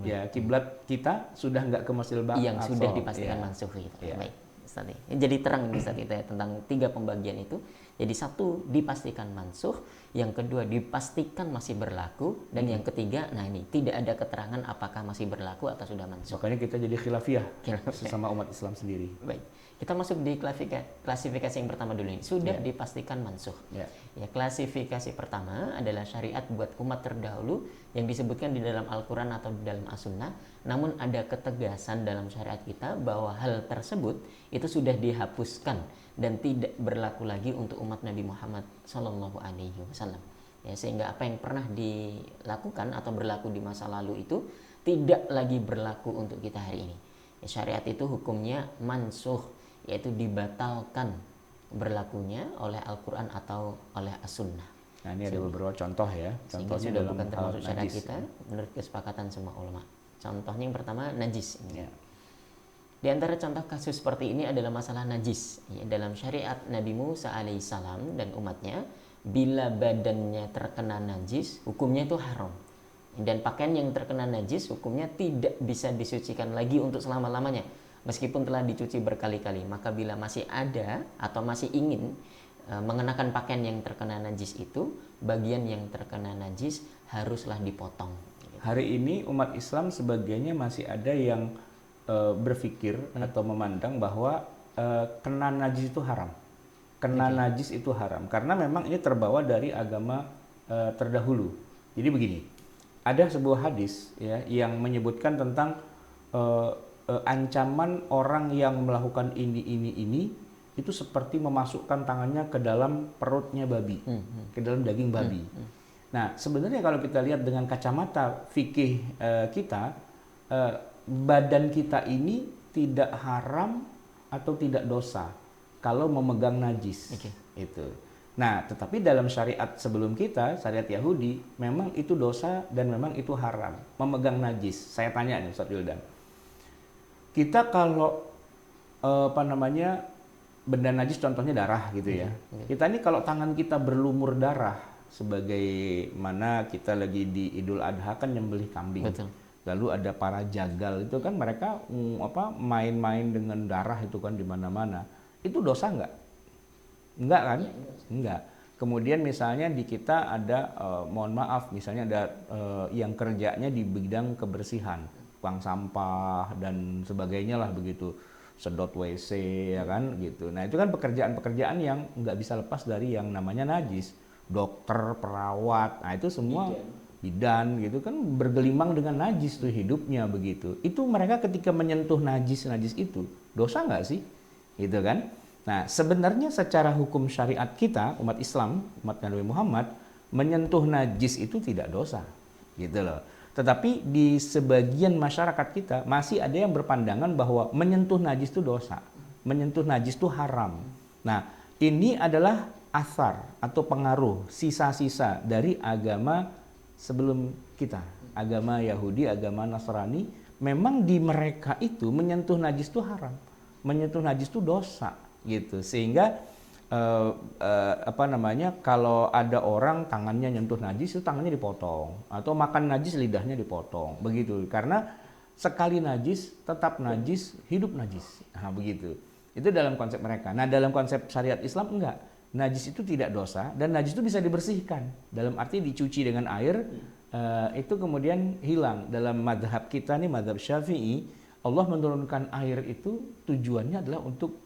B: Ya, kiblat kita sudah nggak ke Masjidil Aqsa.
A: Yang sudah dipastikan mansuh gitu. Baik, Ustaz. Jadi terang nih Ustaz kita tentang 3 pembagian itu. Jadi 1 dipastikan mansuh, yang kedua dipastikan masih berlaku, dan yang ketiga, nah ini tidak ada keterangan apakah masih berlaku atau sudah mansuh.
B: Makanya kita jadi khilafiyah sesama umat Islam sendiri.
A: Baik, kita masuk di klasifikasi yang pertama dulu ini. Sudah dipastikan mansuh. Ya, klasifikasi pertama adalah syariat buat umat terdahulu yang disebutkan di dalam Al-Quran atau di dalam As-Sunnah, namun ada ketegasan dalam syariat kita bahwa hal tersebut itu sudah dihapuskan dan tidak berlaku lagi untuk umat Nabi Muhammad SAW. Ya, sehingga apa yang pernah dilakukan atau berlaku di masa lalu itu tidak lagi berlaku untuk kita hari ini. Ya, syariat itu hukumnya mansuh, yaitu dibatalkan berlakunya oleh Al-Quran atau oleh As-Sunnah.
B: Nah, ini ada beberapa contoh ya.
A: Contohnya sudah bukan termasuk syariat kita menurut kesepakatan semua ulama. Contohnya yang pertama najis. Ya. Di antara contoh kasus seperti ini adalah masalah najis. Ya, dalam syariat Nabi Musa alaihissalam dan umatnya, bila badannya terkena najis, hukumnya itu haram. Dan pakaian yang terkena najis, hukumnya tidak bisa disucikan lagi untuk selama-lamanya. Meskipun telah dicuci berkali-kali, maka bila masih ada atau masih ingin mengenakan pakaian yang terkena najis itu, bagian yang terkena najis haruslah dipotong.
B: Hari ini umat Islam sebagiannya masih ada yang berpikir atau memandang bahwa kena najis itu haram. kena najis itu haram karena memang ini terbawa dari agama terdahulu. Jadi begini, ada sebuah hadis ya yang menyebutkan tentang ancaman orang yang melakukan ini itu seperti memasukkan tangannya ke dalam perutnya babi, ke dalam daging babi. Nah, sebenarnya kalau kita lihat dengan kacamata fikih kita, badan kita ini tidak haram atau tidak dosa kalau memegang najis. Itu. Nah, tetapi dalam syariat sebelum kita, syariat Yahudi, memang itu dosa dan memang itu haram, memegang najis. Saya tanya nih Ustaz Wildan. Kita kalau benda najis contohnya darah gitu ya. Kita ini kalau tangan kita berlumur darah, sebagaimana kita lagi di Idul Adha kan nyembelih kambing.
A: Betul.
B: Lalu ada para jagal itu kan mereka main-main dengan darah itu kan di mana-mana. Itu dosa nggak? Enggak kan? Enggak. Kemudian misalnya di kita ada mohon maaf misalnya ada yang kerjanya di bidang kebersihan, buang sampah dan sebagainya lah begitu. Sedot WC ya kan gitu. Nah, itu kan pekerjaan-pekerjaan yang nggak bisa lepas dari yang namanya najis. Dokter, perawat, nah itu semua bidan gitu kan bergelimang dengan najis tuh hidupnya begitu. Itu mereka ketika menyentuh najis itu dosa nggak sih? Gitu kan? Nah, sebenarnya secara hukum syariat kita umat Islam, umat Nabi Muhammad menyentuh najis itu tidak dosa. Gitu loh. Tetapi di sebagian masyarakat kita masih ada yang berpandangan bahwa menyentuh najis itu dosa, menyentuh najis itu haram. Nah, ini adalah asar atau pengaruh sisa-sisa dari agama sebelum kita, agama Yahudi, agama Nasrani. Memang di mereka itu menyentuh najis itu haram, menyentuh najis itu dosa, gitu. Sehingga kalau ada orang tangannya nyentuh najis itu tangannya dipotong atau makan najis lidahnya dipotong begitu karena sekali najis tetap najis hidup najis begitu itu dalam konsep mereka. Nah dalam konsep syariat Islam enggak, najis itu tidak dosa dan najis itu bisa dibersihkan dalam arti dicuci dengan air itu kemudian hilang. Dalam madhab kita nih madhab Syafi'i, Allah menurunkan air itu tujuannya adalah untuk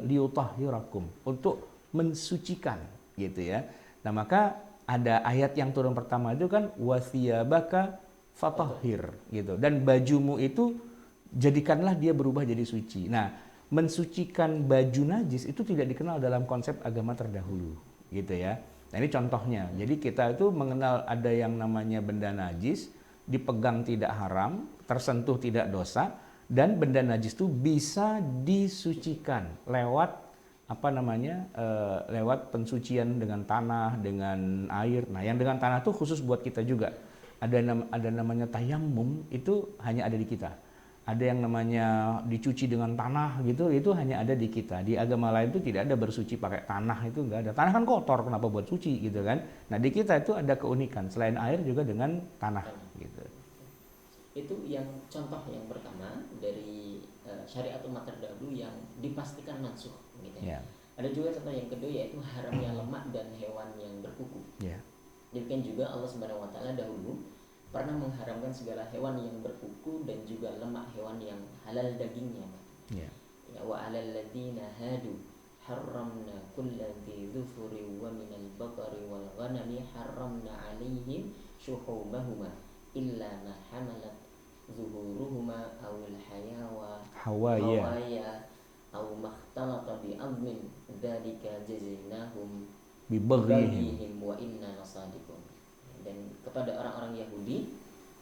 B: liutahhirakum, untuk mensucikan gitu ya. Nah maka ada ayat yang turun pertama itu kan wasiyabaka fatahhir gitu, dan bajumu itu jadikanlah dia berubah jadi suci. Nah mensucikan baju najis itu tidak dikenal dalam konsep agama terdahulu gitu ya. Nah ini contohnya, jadi kita itu mengenal ada yang namanya benda najis dipegang tidak haram, tersentuh tidak dosa, dan benda najis itu bisa disucikan lewat lewat pensucian dengan tanah, dengan air. Nah, yang dengan tanah itu khusus buat kita juga. Ada namanya tayammum, itu hanya ada di kita. Ada yang namanya dicuci dengan tanah gitu, itu hanya ada di kita. Di agama lain itu tidak ada bersuci pakai tanah, itu enggak ada. Tanah kan kotor, kenapa buat suci gitu kan. Nah, di kita itu ada keunikan selain air juga dengan tanah gitu.
A: Itu yang contoh yang pertama dari syariat umat terdahulu yang dipastikan mansuh gitu ya. Ada juga contoh yang kedua yaitu haramnya lemak dan hewan yang berkuku. Demikian juga Allah Subhanahu wa taala dahulu pernah mengharamkan segala hewan yang berkuku dan juga lemak hewan yang halal dagingnya. Ya, wa 'alal ladzina hadu harramna kulla dzi dzufuri wa minal baqari wal ghanami harramna 'alaihim shuhumahuma illa ma hamalat zuhuruhuma awil hawaya aw makhtalata bi admin dzalika jazainahum bibaghihim wa inna lasadiqun. Dan kepada orang-orang Yahudi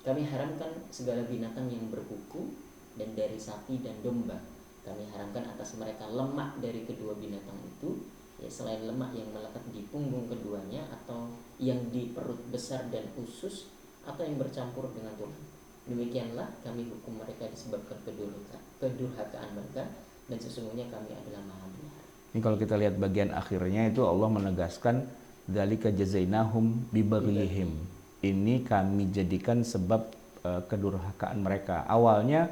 A: kami haramkan segala binatang yang berkuku dan dari sapi dan domba kami haramkan atas mereka lemak dari kedua binatang itu, ya selain lemak yang melekat di punggung keduanya atau yang di perut besar dan usus atau yang bercampur dengan tulang. Demikianlah kami hukum mereka disebabkan kedurhakaan mereka dan sesungguhnya kami adalah Maha benar.
B: Ini kalau kita lihat bagian akhirnya itu Allah menegaskan dzalika jazainahum bibaghihim. Ini kami jadikan sebab kedurhakaan mereka. Awalnya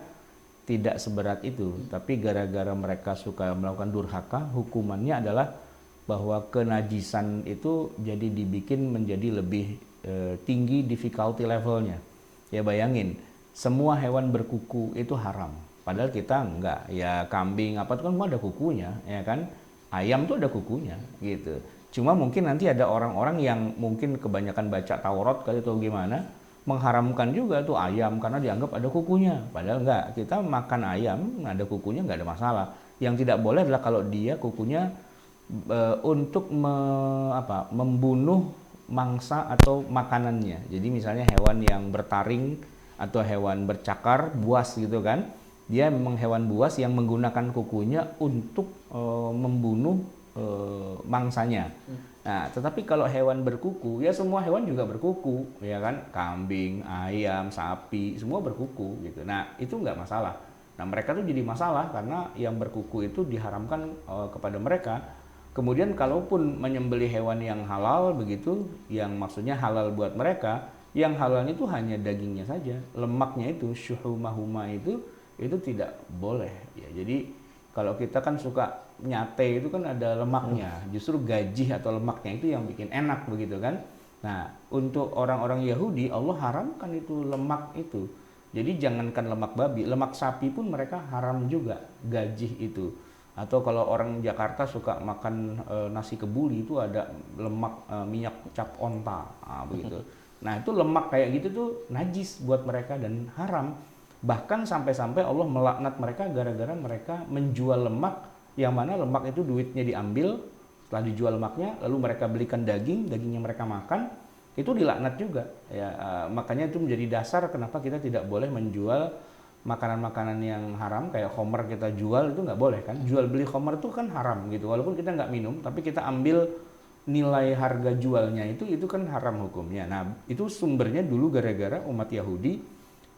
B: tidak seberat itu, tapi gara-gara mereka suka melakukan durhaka, hukumannya adalah bahwa kenajisan itu jadi dibikin menjadi lebih tinggi difficulty levelnya. Ya bayangin, semua hewan berkuku itu haram. Padahal kita enggak. Ya kambing apa itu kan ada kukunya, ya kan? ayam tuh ada kukunya gitu. Cuma mungkin nanti ada orang-orang yang mungkin kebanyakan baca Taurat kali atau gimana, mengharamkan juga tuh ayam karena dianggap ada kukunya. Padahal enggak, kita makan ayam ada kukunya nggak ada masalah. Yang tidak boleh adalah kalau dia kukunya untuk membunuh mangsa atau makanannya. Jadi misalnya hewan yang bertaring atau hewan bercakar, buas gitu kan. Dia memang hewan buas yang menggunakan kukunya untuk membunuh mangsanya. Nah, tetapi kalau hewan berkuku, ya semua hewan juga berkuku, ya kan? Kambing, ayam, sapi, semua berkuku gitu. Nah, itu nggak masalah. Nah, mereka tuh jadi masalah karena yang berkuku itu diharamkan kepada mereka. Kemudian kalaupun menyembelih hewan yang halal begitu, yang maksudnya halal buat mereka, yang halalnya itu hanya dagingnya saja, lemaknya itu syuhumahuma itu tidak boleh. Ya, jadi kalau kita kan suka nyate itu kan ada lemaknya, justru gaji atau lemaknya itu yang bikin enak begitu kan. Nah, untuk orang-orang Yahudi Allah haramkan itu lemak itu. Jadi jangankan lemak babi, lemak sapi pun mereka haram juga, gaji itu. Atau kalau orang Jakarta suka makan nasi kebuli itu ada lemak minyak cap onta, begitu. Nah, itu lemak kayak gitu tuh najis buat mereka dan haram. Bahkan sampai-sampai Allah melaknat mereka gara-gara mereka menjual lemak, yang mana lemak itu duitnya diambil, setelah dijual lemaknya, lalu mereka belikan dagingnya mereka makan, itu dilaknat juga. Ya, makanya itu menjadi dasar kenapa kita tidak boleh menjual makanan-makanan yang haram, kayak khamar kita jual itu nggak boleh kan. Jual beli khamar itu kan haram gitu, walaupun kita nggak minum, tapi kita ambil nilai harga jualnya itu kan haram hukumnya. Nah, itu sumbernya dulu gara-gara umat Yahudi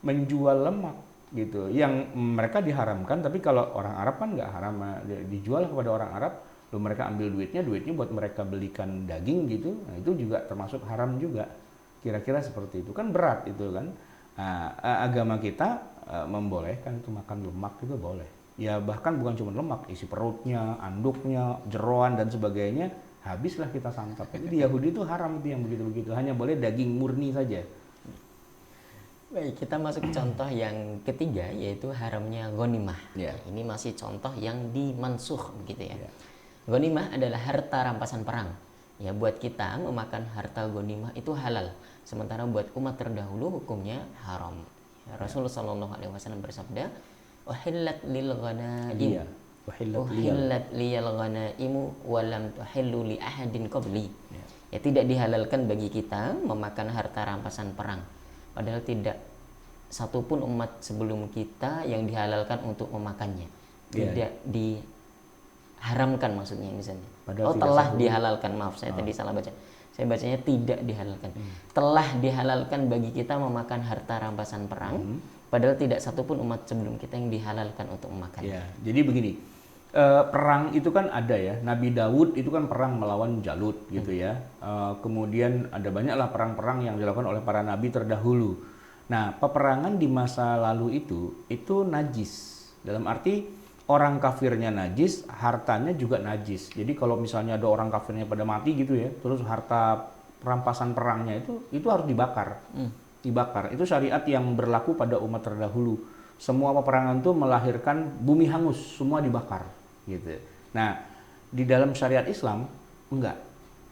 B: menjual lemak gitu, yang mereka diharamkan, tapi kalau orang Arab kan nggak haram, dijual kepada orang Arab, lalu mereka ambil duitnya buat mereka belikan daging gitu. Nah, itu juga termasuk haram juga, kira-kira seperti itu kan, berat itu kan. Nah, agama kita membolehkan itu makan lemak itu boleh ya, bahkan bukan cuma lemak, isi perutnya, anduknya, jeroan dan sebagainya, habislah kita santap. Jadi di Yahudi itu haram itu yang begitu-begitu, hanya boleh daging murni saja.
A: Baik, kita masuk contoh yang ketiga, yaitu haramnya ghanimah.
B: Yeah.
A: Ini masih contoh yang dimansuh begitu ya. Yeah. Ghanimah adalah harta rampasan perang. Ya, buat kita memakan harta ghanimah itu halal, sementara buat umat terdahulu hukumnya haram. Ya, Rasulullah SAW bersabda, "Uhillat lil ghanaim." Yeah. Uhillat liyal ghanaimu wa lam tuhillu li ahadin qabli. Ya, tidak dihalalkan bagi kita memakan harta rampasan perang. Padahal tidak satupun umat sebelum kita yang dihalalkan untuk memakannya. Tidak diharamkan maksudnya misalnya. Padahal telah dihalalkan, maaf saya tadi salah baca. Saya bacanya tidak dihalalkan. Telah dihalalkan bagi kita memakan harta rampasan perang. Padahal tidak satupun umat sebelum kita yang dihalalkan untuk memakannya.
B: Ya, jadi begini, perang itu kan ada ya. Nabi Daud itu kan perang melawan Jalut gitu ya. Kemudian ada banyaklah perang-perang yang dilakukan oleh para nabi terdahulu. Nah, peperangan di masa lalu itu najis. Dalam arti orang kafirnya najis, hartanya juga najis. Jadi kalau misalnya ada orang kafirnya pada mati gitu ya, terus harta rampasan perangnya itu harus dibakar. Dibakar. Itu syariat yang berlaku pada umat terdahulu. Semua peperangan itu melahirkan bumi hangus, semua dibakar gitu. Nah, di dalam syariat Islam enggak.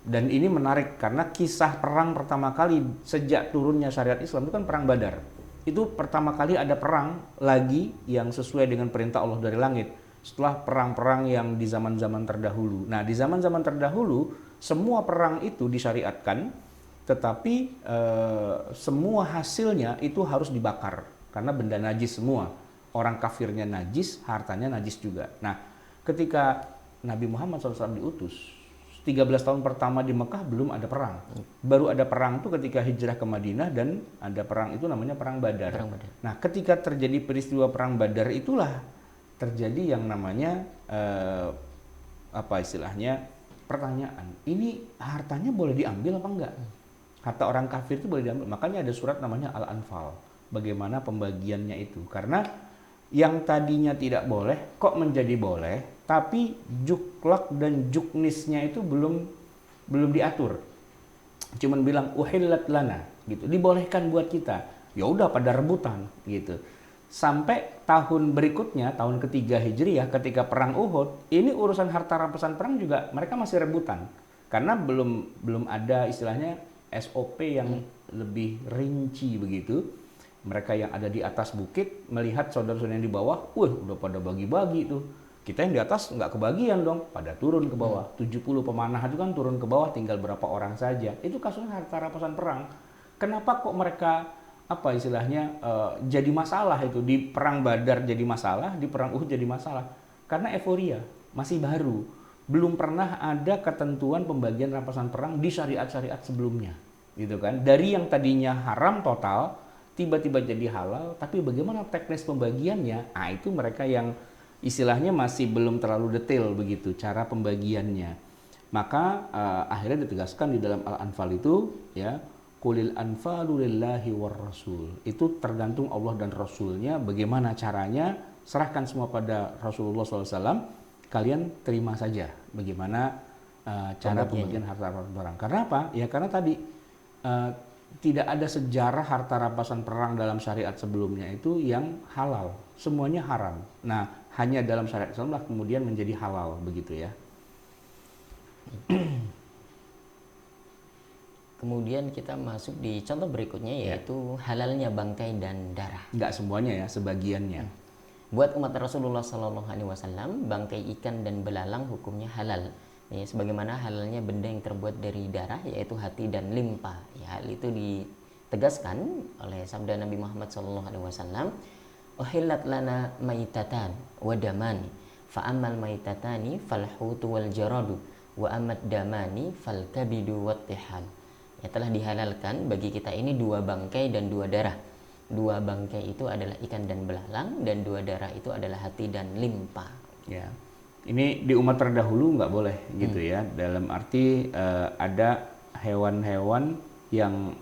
B: Dan ini menarik karena kisah perang pertama kali sejak turunnya syariat Islam itu kan perang Badar. Itu pertama kali ada perang lagi yang sesuai dengan perintah Allah dari langit setelah perang-perang yang di zaman-zaman terdahulu. Nah, di zaman-zaman terdahulu semua perang itu disyariatkan, tetapi semua hasilnya itu harus dibakar karena benda najis semua. Orang kafirnya najis, hartanya najis juga. Nah, ketika Nabi Muhammad SAW diutus, 13 tahun pertama di Mekah belum ada perang. Baru ada perang itu ketika hijrah ke Madinah dan ada perang itu namanya Perang Badar. Nah, ketika terjadi peristiwa Perang Badar itulah terjadi yang namanya pertanyaan. Ini hartanya boleh diambil apa enggak? Harta orang kafir itu boleh diambil. Makanya ada surat namanya Al-Anfal. Bagaimana pembagiannya itu? Karena yang tadinya tidak boleh kok menjadi boleh, tapi juklak dan juknisnya itu belum diatur. Cuman bilang uhillat lana gitu, dibolehkan buat kita. Ya udah pada rebutan gitu. sampai tahun berikutnya, tahun ketiga Hijriah ketika perang Uhud, ini urusan harta rampasan perang juga mereka masih rebutan. Karena belum ada istilahnya SOP yang lebih rinci begitu. Mereka yang ada di atas bukit melihat saudara-saudara yang di bawah, udah pada bagi-bagi tuh. Kita yang di atas nggak kebagian dong, pada turun ke bawah. 70 pemanah itu kan turun ke bawah, tinggal berapa orang saja. Itu kasusnya harta rampasan perang. Kenapa kok mereka apa istilahnya jadi masalah itu di perang Badar jadi masalah, di perang Uhud jadi masalah? Karena euforia, masih baru. Belum pernah ada ketentuan pembagian rampasan perang di syariat-syariat sebelumnya. Gitu kan? Dari yang tadinya haram total, tiba-tiba jadi halal, tapi bagaimana teknis pembagiannya? Ah, itu mereka yang istilahnya masih belum terlalu detail begitu cara pembagiannya. Maka akhirnya ditegaskan di dalam Al-Anfal itu ya, Qulil anfalu lillahi war rasul. Itu tergantung Allah dan Rasulnya, bagaimana caranya, serahkan semua pada Rasulullah SAW, kalian terima saja bagaimana cara pembagian harta rampasan perang. Karena apa? Ya karena tadi tidak ada sejarah harta rampasan perang dalam syariat sebelumnya itu yang halal, semuanya haram. Nah, hanya dalam syariat Islam lah kemudian menjadi halal begitu ya.
A: Kemudian kita masuk di contoh berikutnya, yaitu halalnya bangkai dan darah.
B: Nggak semuanya ya, sebagiannya.
A: Buat umat Rasulullah SAW, bangkai ikan dan belalang hukumnya halal. Ya, sebagaimana halalnya benda yang terbuat dari darah, yaitu hati dan limpa. Ya, hal itu ditegaskan oleh sabda Nabi Muhammad SAW. Uhillat lana maitatan wa damani, fa ammal maitatani fal hutu wal jaradu, wa amad damani fal kabidu wat tihal. Ya, telah dihalalkan bagi kita ini 2 bangkai dan 2 darah. 2 bangkai itu adalah ikan dan belalang, dan 2 darah itu adalah hati dan limpa.
B: Ya, ini di umat terdahulu nggak boleh gitu ya. Dalam arti ada hewan-hewan yang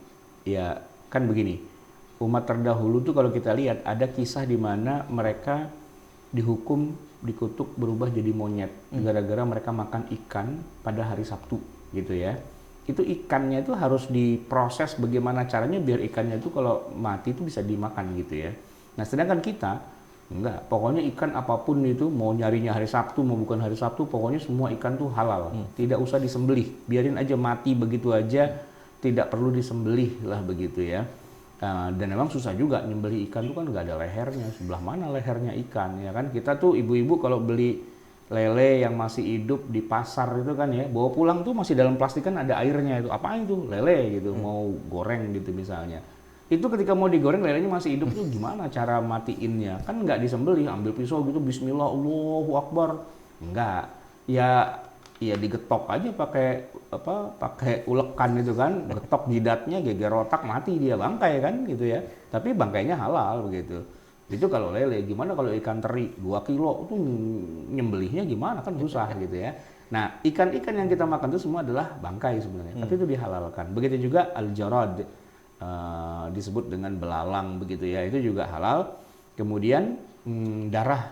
B: ya kan begini. Umat terdahulu tuh kalau kita lihat ada kisah di mana mereka dihukum, dikutuk berubah jadi monyet gara-gara mereka makan ikan pada hari Sabtu gitu ya. Itu ikannya itu harus diproses bagaimana caranya biar ikannya itu kalau mati itu bisa dimakan gitu ya. Nah, sedangkan kita enggak, pokoknya ikan apapun itu mau nyarinya hari Sabtu mau bukan hari Sabtu, pokoknya semua ikan tuh halal. Tidak usah disembelih, biarin aja mati begitu aja, tidak perlu disembelih lah begitu ya. Dan memang susah juga nyembelih ikan tuh kan nggak ada lehernya, sebelah mana lehernya ikan ya kan. Kita tuh ibu-ibu kalau beli lele yang masih hidup di pasar itu kan ya, bawa pulang tuh masih dalam plastik kan ada airnya, itu apaan itu lele gitu, mau goreng gitu misalnya. Itu ketika mau digoreng lelenya masih hidup tuh gimana cara matiinnya? Kan nggak disembelih, ambil pisau gitu bismillah Allahu Akbar. Enggak. Ya digetok aja pakai ulekan itu kan, getok jidatnya geger otak mati dia, bangkai kan gitu ya. Tapi bangkainya halal begitu. Itu kalau lele, gimana kalau ikan teri 2 kilo itu nyembelihnya gimana kan susah gitu ya. Nah, ikan-ikan yang kita makan itu semua adalah bangkai sebenarnya, tapi itu dihalalkan. Begitu juga al-jarad, disebut dengan belalang begitu ya, itu juga halal. Kemudian darah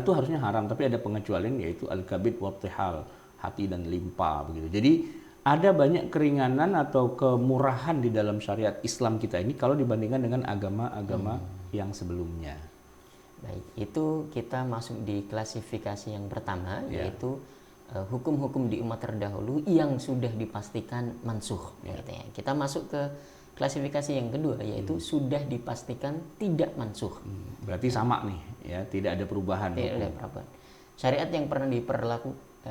B: itu harusnya haram, tapi ada pengecualian yaitu al-kabid wat tihal, hati dan limpa begitu. Jadi ada banyak keringanan atau kemurahan di dalam syariat Islam kita ini kalau dibandingkan dengan agama-agama yang sebelumnya.
A: Baik, itu kita masuk di klasifikasi yang pertama, yaitu hukum-hukum di umat terdahulu yang sudah dipastikan mansuh. Gitu ya. Kita masuk ke klasifikasi yang kedua, yaitu sudah dipastikan tidak mansuh.
B: Berarti sama nih, ya, tidak ada perubahan.
A: Tidak ada perubahan. Syariat yang pernah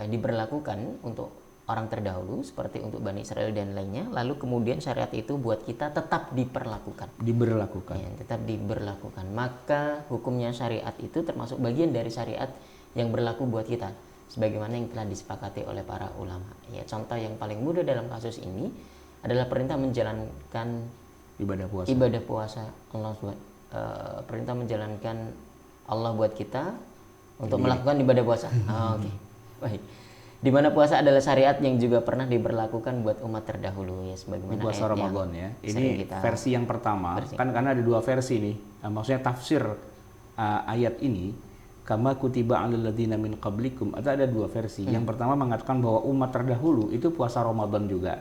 A: diberlakukan untuk orang terdahulu seperti untuk Bani Israel dan lainnya, lalu kemudian syariat itu buat kita tetap diberlakukan. Ya, tetap diberlakukan. Maka hukumnya syariat itu termasuk bagian dari syariat yang berlaku buat kita, sebagaimana yang telah disepakati oleh para ulama. Ya, contoh yang paling mudah dalam kasus ini adalah perintah menjalankan ibadah puasa Allah perintah menjalankan Allah buat kita untuk melakukan ibadah puasa. Oke. Baik. Di mana puasa adalah syariat yang juga pernah diberlakukan buat umat terdahulu ya, sebagaimana
B: puasa Ramadan ya. Ini versi yang pertama, kan karena ada 2 versi nih. Maksudnya tafsir ayat ini kama kutiba 'alal ladzina min qablikum, ada 2 versi. Yang pertama mengatakan bahwa umat terdahulu itu puasa Ramadan juga.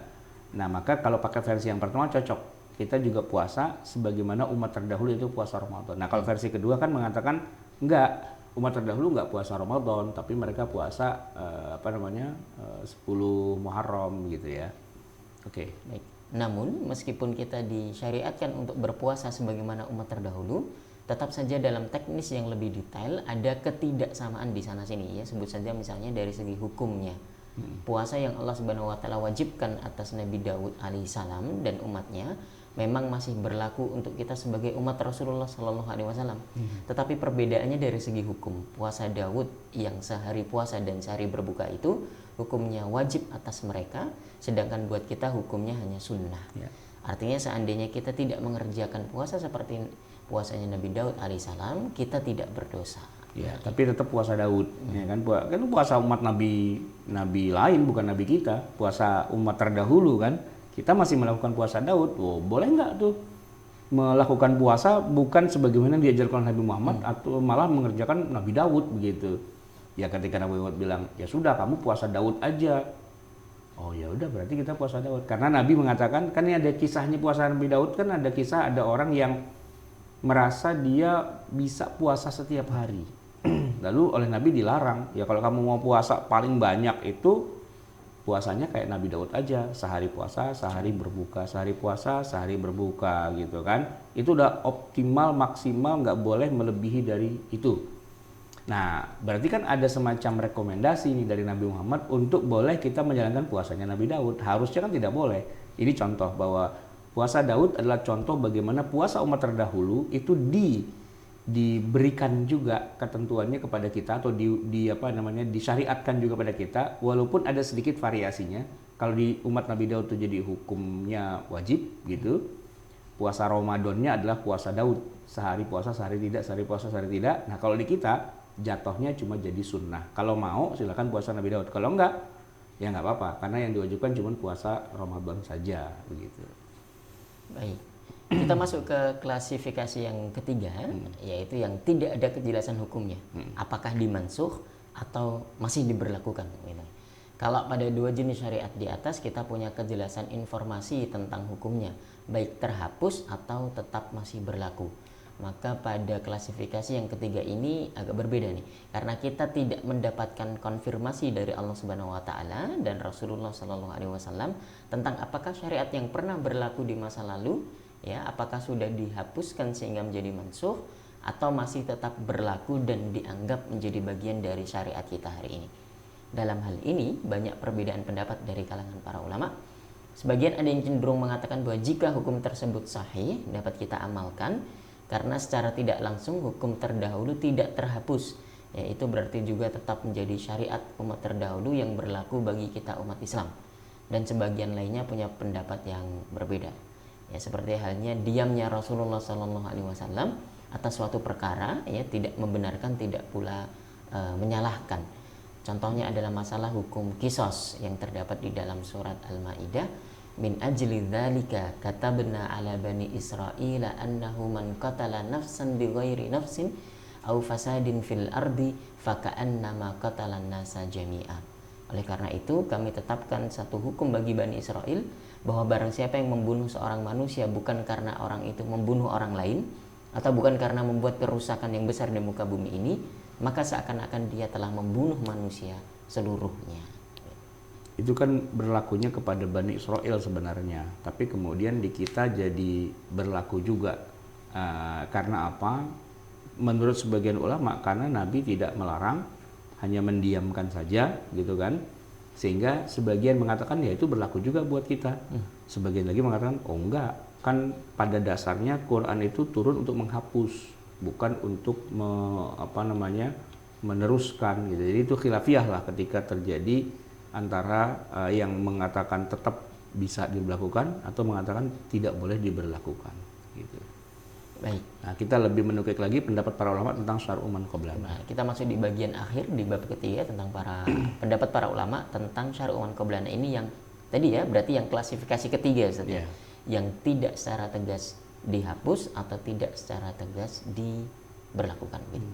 B: Nah, maka kalau pakai versi yang pertama cocok. kita juga puasa sebagaimana umat terdahulu itu puasa Ramadan. Nah, kalau versi kedua kan mengatakan enggak, umat terdahulu enggak puasa Ramadan, tapi mereka puasa 10 Muharram gitu ya. Oke.
A: Baik. Namun meskipun kita disyariatkan untuk berpuasa sebagaimana umat terdahulu, tetap saja dalam teknis yang lebih detail ada ketidaksamaan di sana sini ya. Sebut saja misalnya dari segi hukumnya. Puasa yang Allah Subhanahu wa taala wajibkan atas Nabi Daud alaihissalam dan umatnya memang masih berlaku untuk kita sebagai umat Rasulullah Shallallahu alaihi wasallam. Tetapi perbedaannya dari segi hukum. Puasa Daud yang sehari puasa dan sehari berbuka itu hukumnya wajib atas mereka, sedangkan buat kita hukumnya hanya sunnah.
B: Ya.
A: Artinya seandainya kita tidak mengerjakan puasa seperti puasanya Nabi Daud alaihissalam, kita tidak berdosa.
B: Ya, tapi tetap puasa Daud, ya kan? Kan puasa umat nabi lain, bukan nabi kita. Puasa umat terdahulu kan. Kita masih melakukan puasa Daud. Oh, boleh nggak tuh melakukan puasa bukan sebagaimana diajarkan Nabi Muhammad atau malah mengerjakan Nabi Daud begitu. Ya ketika Nabi Muhammad bilang, "Ya sudah, kamu puasa Daud aja." Oh, ya udah berarti kita puasa Daud. Karena Nabi mengatakan, kan ini ada kisahnya puasa Nabi Daud, kan ada kisah ada orang yang merasa dia bisa puasa setiap hari. Lalu oleh Nabi dilarang, ya kalau kamu mau puasa paling banyak itu puasanya kayak Nabi Daud aja, sehari puasa, sehari berbuka, sehari puasa, sehari berbuka gitu kan. Itu udah optimal, maksimal, nggak boleh melebihi dari itu. Nah, berarti kan ada semacam rekomendasi nih dari Nabi Muhammad untuk boleh kita menjalankan puasanya Nabi Daud. Harusnya kan tidak boleh. Ini contoh bahwa puasa Daud adalah contoh bagaimana puasa umat terdahulu itu diberikan juga ketentuannya kepada kita atau disyariatkan juga pada kita walaupun ada sedikit variasinya. Kalau di umat Nabi Daud itu jadi hukumnya wajib gitu. Puasa Ramadannya adalah puasa Daud, sehari puasa sehari tidak, sehari puasa sehari tidak. Nah, kalau di kita jatuhnya cuma jadi sunnah. Kalau mau silakan puasa Nabi Daud. Kalau enggak ya enggak apa-apa karena yang diwajibkan cuma puasa Ramadan saja begitu.
A: Baik. Kita masuk ke klasifikasi yang ketiga, yaitu yang tidak ada kejelasan hukumnya. Apakah dimansuh atau masih diberlakukan? Gitu. Kalau pada dua jenis syariat di atas kita punya kejelasan informasi tentang hukumnya, baik terhapus atau tetap masih berlaku. Maka pada klasifikasi yang ketiga ini agak berbeda nih, karena kita tidak mendapatkan konfirmasi dari Allah Subhanahu wa taala dan Rasulullah Shallallahu alaihi wasallam tentang apakah syariat yang pernah berlaku di masa lalu, ya, apakah sudah dihapuskan sehingga menjadi mansuh atau masih tetap berlaku dan dianggap menjadi bagian dari syariat kita hari ini. Dalam hal ini banyak perbedaan pendapat dari kalangan para ulama. Sebagian ada yang cenderung mengatakan bahwa jika hukum tersebut sahih dapat kita amalkan karena secara tidak langsung hukum terdahulu tidak terhapus, yaitu berarti juga tetap menjadi syariat umat terdahulu yang berlaku bagi kita umat Islam. Dan sebagian lainnya punya pendapat yang berbeda. Ya, seperti halnya diamnya Rasulullah Shallallahu alaihi wasallam atas suatu perkara, ya, tidak membenarkan, tidak pula menyalahkan. Contohnya adalah masalah hukum kisos yang terdapat di dalam surat Al-Maidah. Min ajli dzalika katabna ala bani Israila annahu man qatala nafsan bighairi nafsin aw fasadin fil ardi faka'annama qatalan nasa jami'a. Oleh karena itu kami tetapkan satu hukum bagi Bani Israel bahwa barang siapa yang membunuh seorang manusia bukan karena orang itu membunuh orang lain atau bukan karena membuat kerusakan yang besar di muka bumi ini, maka seakan-akan dia telah membunuh manusia seluruhnya.
B: Itu kan berlakunya kepada Bani Israel sebenarnya, tapi kemudian di kita jadi berlaku juga. Karena apa? Menurut sebagian ulama karena Nabi tidak melarang, hanya mendiamkan saja gitu kan, sehingga sebagian mengatakan ya itu berlaku juga buat kita. Sebagian lagi mengatakan oh enggak, kan pada dasarnya Quran itu turun untuk menghapus, bukan untuk meneruskan gitu. Jadi itu khilafiyah lah ketika terjadi antara yang mengatakan tetap bisa diberlakukan atau mengatakan tidak boleh diberlakukan gitu.
A: Baik.
B: Nah, kita lebih menukik lagi pendapat para ulama tentang syar'u man qablana.
A: Nah, kita masuk di bagian akhir di bab ketiga tentang pendapat para ulama tentang syar'u man qablana ini yang tadi ya, berarti yang klasifikasi ketiga Ustaz. Yeah. Yang tidak secara tegas dihapus atau tidak secara tegas diberlakukan gitu.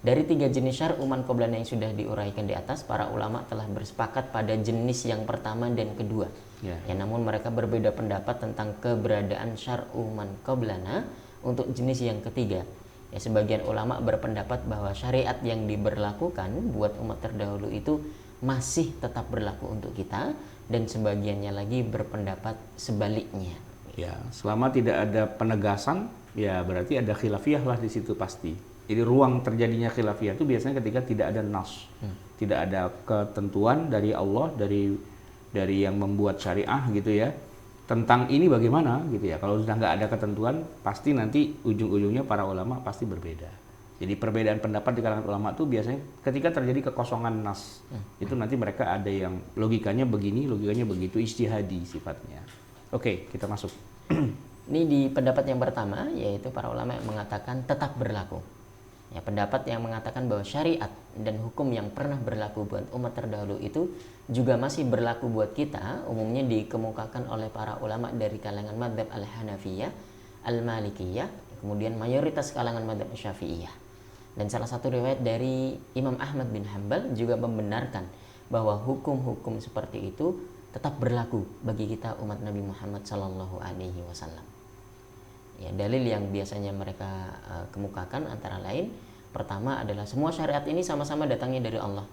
A: Dari 3 jenis syar'u man qablana yang sudah diuraikan di atas, para ulama telah bersepakat pada jenis yang pertama dan kedua. Ya, namun mereka berbeda pendapat tentang keberadaan syar'u man qablana untuk jenis yang ketiga. Ya, sebagian ulama berpendapat bahwa syariat yang diberlakukan buat umat terdahulu itu masih tetap berlaku untuk kita, dan sebagiannya lagi berpendapat sebaliknya.
B: Ya, selama tidak ada penegasan, ya berarti ada khilafiyah lah di situ pasti. Jadi ruang terjadinya khilafiyah itu biasanya ketika tidak ada nas, tidak ada ketentuan dari Allah, dari yang membuat syariah gitu ya, tentang ini bagaimana gitu ya. Kalau sudah nggak ada ketentuan, pasti nanti ujung-ujungnya para ulama pasti berbeda. Jadi perbedaan pendapat di kalangan ulama itu biasanya ketika terjadi kekosongan nas, itu nanti mereka ada yang logikanya begini, logikanya begitu, ijtihadi sifatnya. Oke, kita masuk.
A: Ini di pendapat yang pertama, yaitu para ulama yang mengatakan tetap berlaku. Ya, pendapat yang mengatakan bahwa syariat dan hukum yang pernah berlaku buat umat terdahulu itu juga masih berlaku buat kita, umumnya dikemukakan oleh para ulama dari kalangan madzhab al-Hanafiyah, al-Malikiyah, kemudian mayoritas kalangan madzhab Syafi'iyah. Dan salah satu riwayat dari Imam Ahmad bin Hanbal juga membenarkan bahwa hukum-hukum seperti itu tetap berlaku bagi kita umat Nabi Muhammad SAW. Ya, dalil yang biasanya mereka kemukakan antara lain, pertama adalah semua syariat ini sama-sama datangnya dari Allah.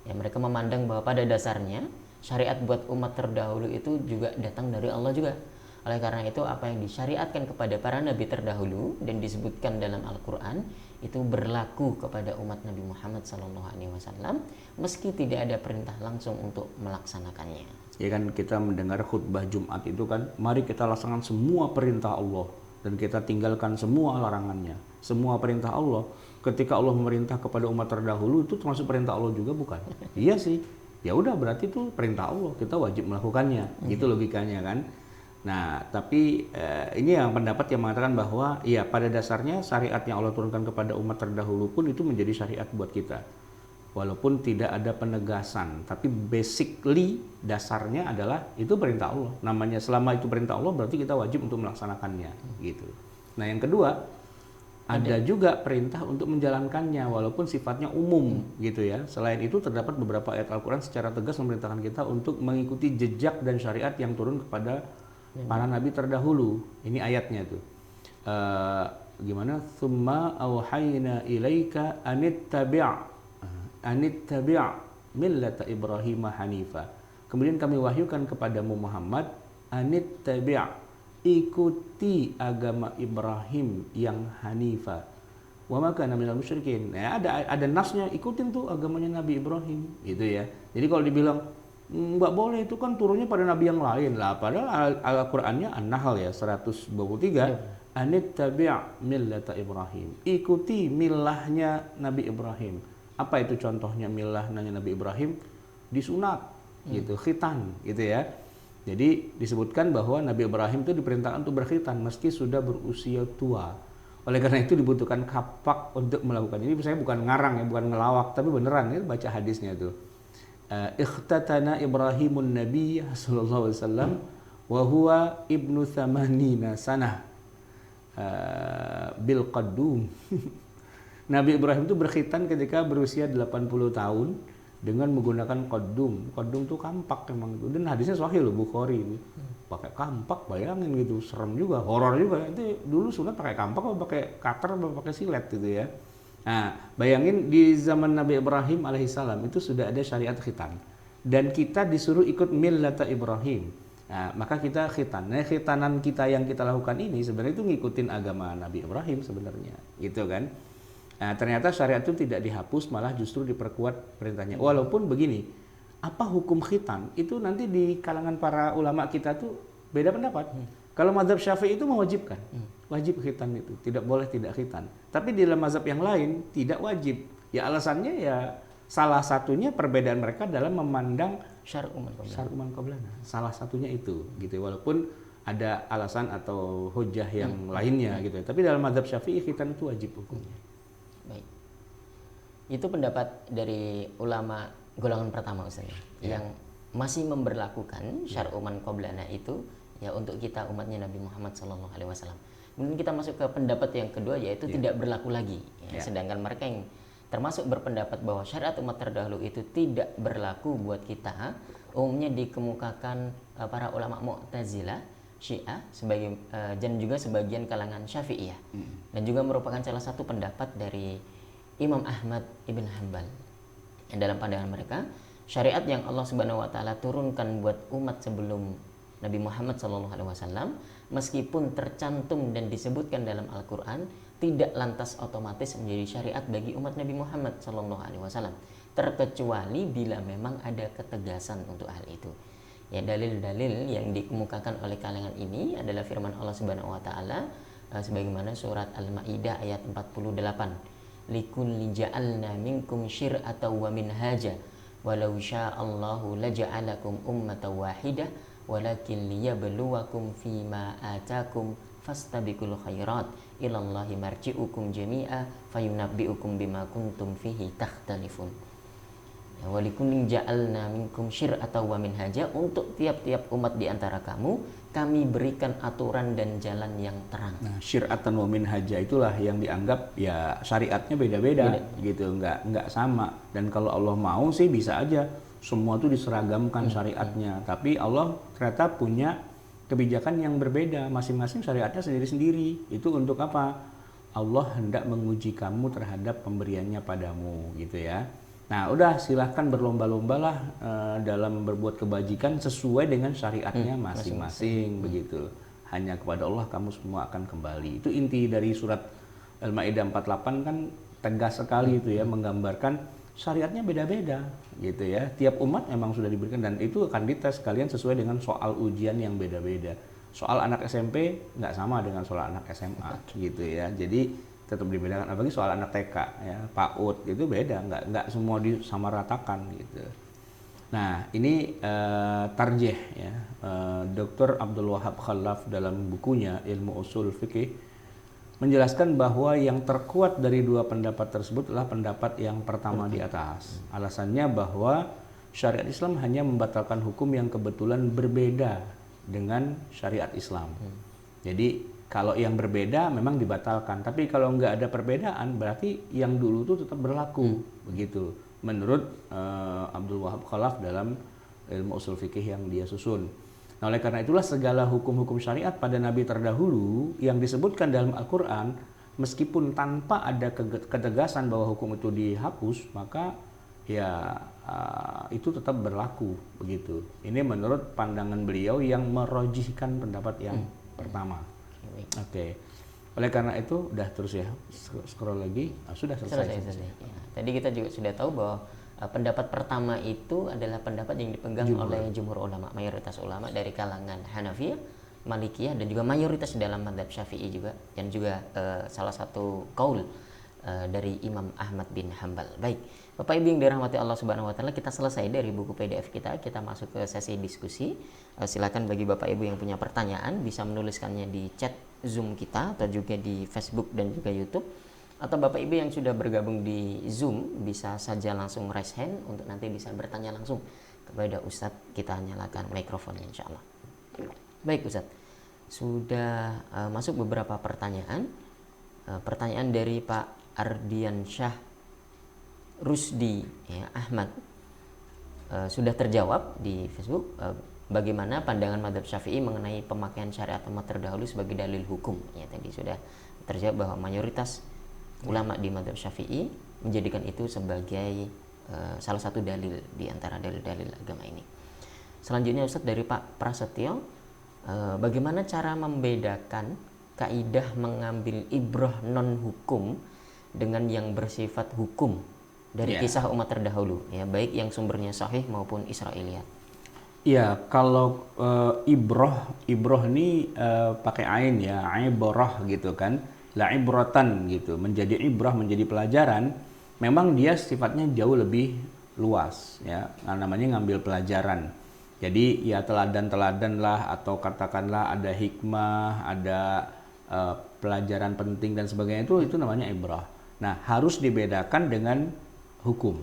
A: Ya, mereka memandang bahwa pada dasarnya syariat buat umat terdahulu itu juga datang dari Allah juga. Oleh karena itu, apa yang disyariatkan kepada para nabi terdahulu dan disebutkan dalam Al-Quran itu berlaku kepada umat Nabi Muhammad SAW, meski tidak ada perintah langsung untuk melaksanakannya.
B: Ya kan, kita mendengar khutbah Jumat itu kan, mari kita laksanakan semua perintah Allah dan kita tinggalkan semua larangannya. Semua perintah Allah, ketika Allah memerintah kepada umat terdahulu itu termasuk perintah Allah juga, bukan? Iya sih. Ya udah, berarti itu perintah Allah, kita wajib melakukannya. Gitu logikanya kan. Nah, tapi ini yang pendapat yang mengatakan bahwa ya pada dasarnya syariat yang Allah turunkan kepada umat terdahulu pun itu menjadi syariat buat kita. Walaupun tidak ada penegasan, tapi basically dasarnya adalah itu perintah Allah. Namanya selama itu perintah Allah berarti kita wajib untuk melaksanakannya, gitu. Nah, yang kedua, ada juga perintah untuk menjalankannya walaupun sifatnya umum, gitu ya. Selain itu terdapat beberapa ayat Al-Qur'an secara tegas memerintahkan kita untuk mengikuti jejak dan syariat yang turun kepada para nabi terdahulu. Ini ayatnya tuh. Gimana? Tsumma auhayna ilaika anittabi' millata Ibrahim hanifa. Kemudian kami wahyukan kepadamu Muhammad, anittabi', ikuti agama Ibrahim yang hanifa. Wa ma kana minal musyrikin. Ya, ada nasnya, ikutin tuh agamanya Nabi Ibrahim, gitu ya. Jadi kalau dibilang nggak boleh, itu kan turunnya pada nabi yang lain lah, padahal Al-Qur'annya An-Nahl ya 123, anittabi' millata Ibrahim, ikuti milahnya Nabi Ibrahim. Apa itu contohnya milahnya Nabi Ibrahim? Disunat, gitu, khitan, gitu ya. Jadi disebutkan bahwa Nabi Ibrahim itu diperintahkan untuk berkhitan meski sudah berusia tua. Oleh karena itu dibutuhkan kapak untuk melakukan ini. Saya bukan ngarang ya, bukan ngelawak, tapi beneran ya, baca hadisnya itu. Ikhtatana Ibrahimun Nabi sallallahu alaihi wasallam wa huwa ibnu thamanina sanah bil qaddum. Nabi Ibrahim itu berkhitan ketika berusia 80 tahun dengan menggunakan qaddum. Qaddum itu kampak memang itu. Dan hadisnya sahih loh, Bukhari ini. Pakai kampak, bayangin gitu, serem juga, horor juga. Itu dulu sunat pakai kampak atau pakai cutter atau pakai silet gitu ya. Nah, bayangin di zaman Nabi Ibrahim alaihissalam itu sudah ada syariat khitan. Dan kita disuruh ikut millata Ibrahim. Nah, maka kita khitan. Nah, khitanan kita yang kita lakukan ini sebenarnya itu ngikutin agama Nabi Ibrahim sebenarnya, gitu kan. Nah, ternyata syariat itu tidak dihapus, malah justru diperkuat perintahnya. Walaupun begini, apa hukum khitan? Itu nanti di kalangan para ulama kita tuh beda pendapat. Kalau mazhab Syafi'i itu mewajibkan, wajib khitan itu, tidak boleh tidak khitan. Tapi di dalam mazhab yang lain tidak wajib. Ya alasannya ya salah satunya perbedaan mereka dalam memandang
A: Syar'u man qablana.
B: Salah satunya itu, gitu. Walaupun ada alasan atau hujah yang lainnya, gitu. Tapi dalam mazhab Syafi'i khitan itu wajib hukumnya.
A: Baik. Itu pendapat dari ulama golongan pertama, Ustaz, yang masih memberlakukan syar'u man qablana itu ya untuk kita umatnya Nabi Muhammad SAW. Kemudian kita masuk ke pendapat yang kedua, yaitu tidak berlaku lagi. Ya. Sedangkan mereka yang termasuk berpendapat bahwa syariat umat terdahulu itu tidak berlaku buat kita, umumnya dikemukakan para ulama Mu'tazilah, Syiah dan juga sebagian kalangan Syafi'iyah. Dan juga merupakan salah satu pendapat dari Imam Ahmad ibn Hanbal. Yang dalam pandangan mereka, syariat yang Allah Subhanahu wa taala turunkan buat umat sebelum Nabi Muhammad SAW, meskipun tercantum dan disebutkan dalam Al-Quran, tidak lantas otomatis menjadi syariat bagi umat Nabi Muhammad SAW, terkecuali bila memang ada ketegasan untuk hal itu. Ya, dalil-dalil yang dikemukakan oleh kalangan ini adalah firman Allah Subhanahu wa taala sebagaimana surat Al-Maidah ayat 48. Likulli ja'alna minkum syir'atan wa minhaja walau sya'allahu laja'alakum ummatan wahidah walakin liyabluwakum fima atakum fastabiqul khairat ilallahi marji'ukum jami'a fayunabbi'ukum bima kuntum fihi takhtalifun. Ya, walikullin ja'alna minkum syir'atan wa minhaja, untuk tiap-tiap umat di antara kamu kami berikan aturan dan jalan yang terang.
B: Nah, syir'atan wa minhaja itulah yang dianggap ya syariatnya beda-beda gitu, nggak sama. Dan kalau Allah mau sih bisa aja semua tuh diseragamkan syariatnya, tapi Allah ternyata punya kebijakan yang berbeda, masing-masing syariatnya sendiri-sendiri. Itu untuk apa? Allah hendak menguji kamu terhadap pemberiannya padamu gitu ya. Nah udah, silahkan berlomba-lombalah dalam berbuat kebajikan sesuai dengan syariatnya masing-masing begitu. Hanya kepada Allah kamu semua akan kembali. Itu inti dari surat Al-Maidah 48 kan tegas sekali itu ya, menggambarkan syariatnya beda-beda gitu ya. Tiap umat memang sudah diberikan, dan itu akan dites kalian sesuai dengan soal ujian yang beda-beda. Soal anak SMP nggak sama dengan soal anak SMA gitu ya. Jadi tetap dibedakan. Apalagi soal anak TK ya, PAUD itu beda, nggak semua disamaratakan gitu. Nah ini tarjih ya, Dr. Abdul Wahab Khalaf dalam bukunya Ilmu Usul Fikih menjelaskan bahwa yang terkuat dari dua pendapat tersebut adalah pendapat yang pertama di atas. Alasannya bahwa syariat Islam hanya membatalkan hukum yang kebetulan berbeda dengan syariat Islam. Jadi kalau yang berbeda memang dibatalkan, tapi kalau nggak ada perbedaan berarti yang dulu itu tetap berlaku begitu. Menurut Abdul Wahab Khalaf dalam Ilmu Usul Fikih yang dia susun. Nah, oleh karena itulah segala hukum-hukum syariat pada Nabi terdahulu yang disebutkan dalam Al-Quran, meskipun tanpa ada ketegasan bahwa hukum itu dihapus, maka ya itu tetap berlaku begitu. Ini menurut pandangan beliau yang merojihkan pendapat yang pertama. Oke. Oleh karena itu udah terus ya, scroll lagi. Sudah selesai.
A: Ya. Tadi kita juga sudah tahu bahwa pendapat pertama itu adalah pendapat yang dipegang oleh jumhur ulama, mayoritas ulama dari kalangan Hanafiyah, Malikiyah, dan juga mayoritas dalam mazhab Syafi'i juga, dan juga salah satu qaul dari Imam Ahmad bin Hanbal. Baik, Bapak Ibu yang dirahmati Allah Subhanahu wa taala, kita selesai dari buku PDF kita masuk ke sesi diskusi. Silakan bagi Bapak Ibu yang punya pertanyaan bisa menuliskannya di chat Zoom kita atau juga di Facebook dan juga YouTube. Atau Bapak Ibu yang sudah bergabung di Zoom bisa saja langsung raise hand untuk nanti bisa bertanya langsung kepada Ustadz. Kita nyalakan mikrofonnya insya Allah. Baik Ustadz, sudah masuk beberapa pertanyaan. Pertanyaan dari Pak Ardian Syah Rusdi ya, Ahmad sudah terjawab di Facebook. Bagaimana pandangan mazhab Syafi'i mengenai pemakaian syariat umat terdahulu sebagai dalil hukum? Ya, tadi sudah terjawab bahwa mayoritas ulama di mazhab Syafi'i menjadikan itu sebagai salah satu dalil di antara dalil-dalil agama ini. Selanjutnya Ustadz dari Pak Prasetyo, bagaimana cara membedakan kaidah mengambil ibrah non hukum dengan yang bersifat hukum dari kisah umat terdahulu, ya baik yang sumbernya sahih maupun Israiliyat?
B: Ya, kalau ibroh ini pakai ain ya, ibrah gitu kan. La ibratan gitu, menjadi ibrah, menjadi pelajaran, memang dia sifatnya jauh lebih luas ya. Nah, namanya ngambil pelajaran. Jadi ya teladan-teladan lah, atau katakanlah ada hikmah, ada pelajaran penting dan sebagainya, itu namanya ibrah. Nah, harus dibedakan dengan hukum